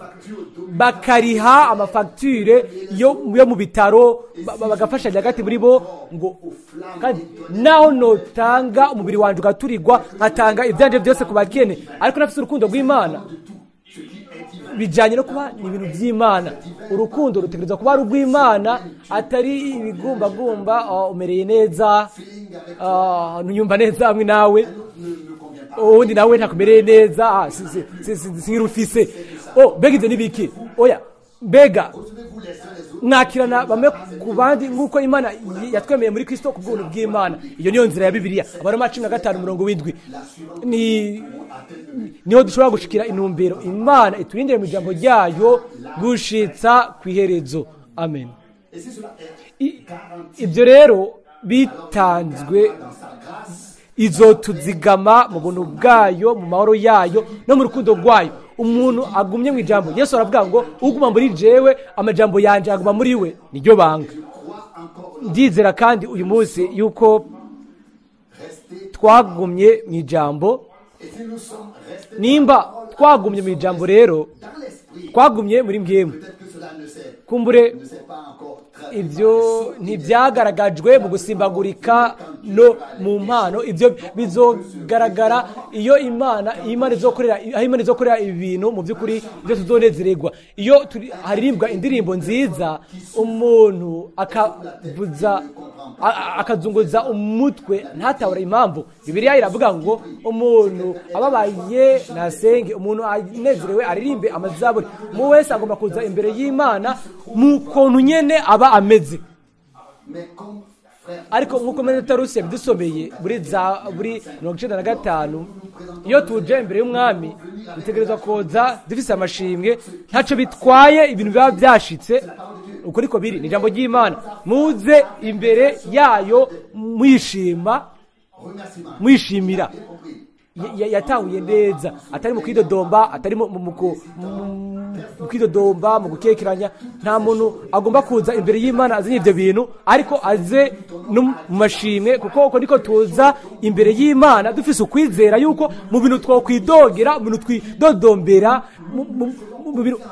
bakariha amafacture yo mu bitaro, bagafashanya hagati muri bo. Ngo kandi naho notanga umubiri wanje ugaturirwa, nkatanga ibyanje byose ku bakene, ariko nafise urukundo rw'Imana, bijyanye no kuba ni ibintu by'imana. Urukundo rutegereza kuba ari urw'imana, atari ibigumbagumba, umereye neza, ntuyumva neza hamwe nawe, ubundi nawe ntakumereye neza, sinirufise. Mbega ibyo ni biki? Oya, mbega mwakirana bamwe ku bandi nk'uko imana yatwemeye muri Kristo ku bw'ubuntu bw'imana. Iyo niyo nzira ya Bibiliya. Abaroma 15:7 niho dushobora gushikira intumbero imana iturindire mu ijambo ryayo gushitsa ku iherezo. Amen. Ibyo rero bitanzwe izotuzigama mu buntu bwayo, mu mahoro yayo no mu rukundo rwayo. Umuntu agumye mu ijambo, Yesu aravuga ngo uguma muri jewe amajambo yanje aguma muri we, niryo banga. Ndizera kandi uyu munsi yuko twagumye mu ijambo. Nimba twagumye mu ijambo rero twagumye muri mwemwe, kumbure ibyo ntibyagaragajwe mu gusimbagurika no mu mpano. Ibyo bizogaragara iyo imana izokorera ibintu mu by'ukuri ibyo tuzonezererwa. Iyo haririmbwa indirimbo nziza, umuntu akazunguza umutwe ntatabura impamvu. Bibiliya iravuga ngo umuntu ababaye nasenge, umuntu anezerewe aririmbe amazaburi. Mu wese agomba kuza imbere y'Imana mu kontu nyene aba ameze. Ariko nk'uko Tarusi yabidusomeye muri 95, iyo tuje imbere y'umwami dutegerezwa koza dufise amashimwe, ntaco bitwaye ibintu biba byashitse. Uko niko biri, ni ijambo ry'Imana. Muze imbere yayo mwishimira. Yatanguye neza, atari mu kwidodomba, atari mu kwidodomba, mu gukekeranya. Nta muntu agomba kuza imbere y'Imana azanye ibyo bintu, ariko aze no mu mashimwe, kuko uko niko tuza imbere y'Imana dufise ukwizera yuko mu bintu twokwidogera, mu bintu twidodombera,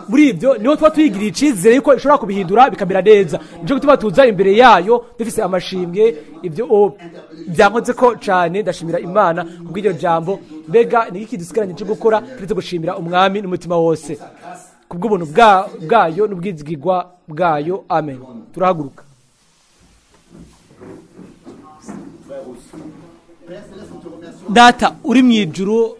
muri ibyo niho tuba tuyigiriye icizere yuko ishobora kubihindura bikamera neza. Nico gutuma tuza imbere yayo dufise amashimwe. Ibyo byankoze ko cyane, ndashimira Imana kubw'iryo jambo. Mbega ni iki dusigaranye cyo gukora? Turetse gushimira umwami n'umutima wose kubw'ubuntu bwayo n'ubwizigirwa bwayo. Amen. Turahaguruka. Data uri mu ijuru,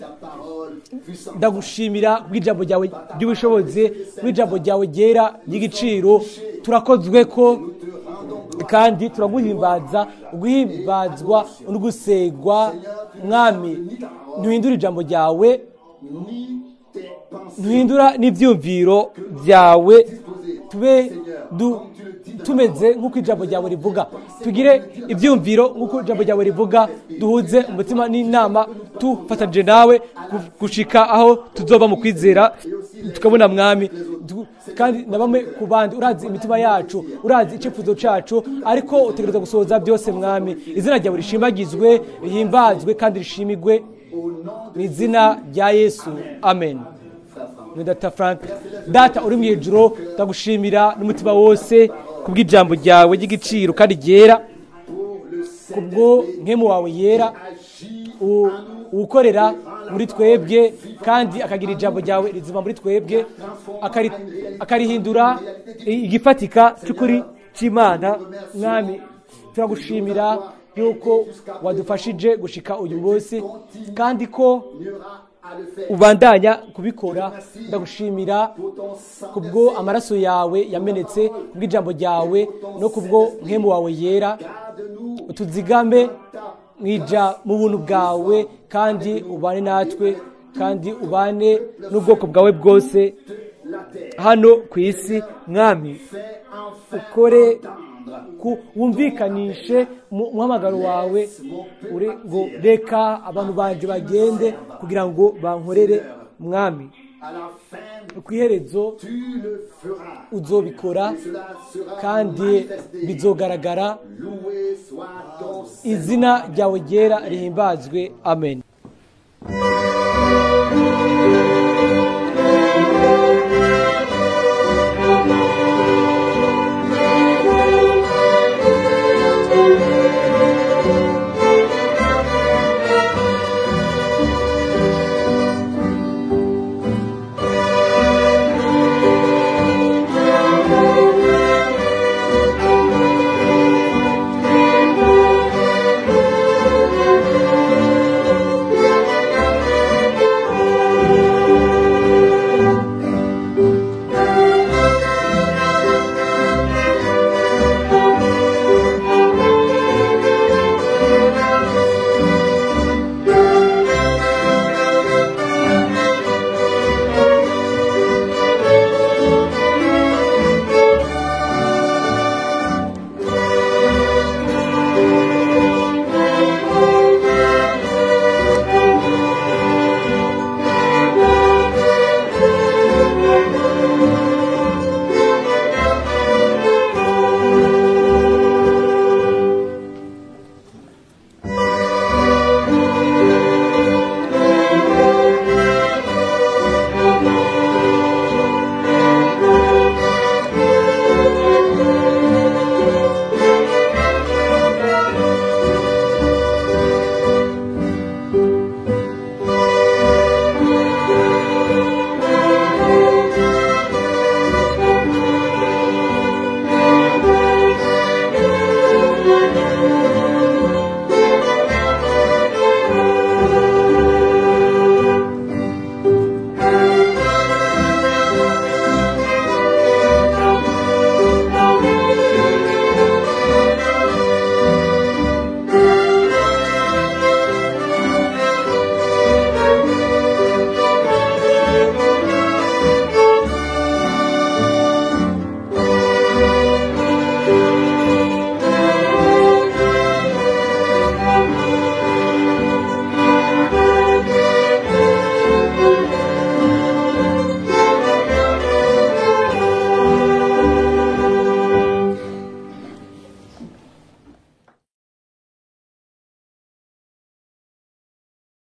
ndagushimira bw'ijambo ryawe ry'ubushobozi, bw'ijambo ryawe ryera ry'igiciro. Turakozwe ko kandi turaguhimbaza, uguhimbazwa n'ugusegwa. Mwami, ntuhindura ijambo ryawe, ntuhindura n'ibyumviro byawe. Tube tumeze nk'uko ijambo ryawe rivuga, tugire ibyumviro nk'uko ijambo ryawe rivuga. Duhuze umutima n'inama, tufatanyije nawe gushika aho tuzoba mu kwizera tukabona Mwami. Kandi na bamwe ku bandi urazi imitima yacu, urazi icyifuzo cyacu, ariko utegereza gusohoza byose Mwami. Izina ryawe rishimagizwe, rihimbazwe kandi rishimigwe mu izina rya Yesu. Amen. Data Frank, Data uri mu ijuru, ndagushimira n'umutima wose kubw'ijambo ryawe ry'igiciro kandi ryera, kubwo nkemu wawe yera ukorera muri twebwe, kandi akagira ijambo ryawe rizima muri twebwe, akarihindura igifatika cy'ukuri cy'Imana. Mwami, turagushimira yuko wadufashije gushika uyu munsi, kandi ko ubandanya kubikora. Ndagushimira kubwo amaraso yawe yamenetse, kubw'ijambo ryawe no kubwo nkemu wawe yera. Utuzigame mu buntu bwawe, kandi ubane natwe, kandi ubane n'ubwoko bwawe bwose hano ku isi. Mwami, ukore wumvikanishe umuhamagaro wawe, uri ngo reka abantu banje bagende kugira ngo bankorere. Mwami, ku iherezo uzobikora kandi bizogaragara. Izina ryawe ryera rihimbazwe. Amen.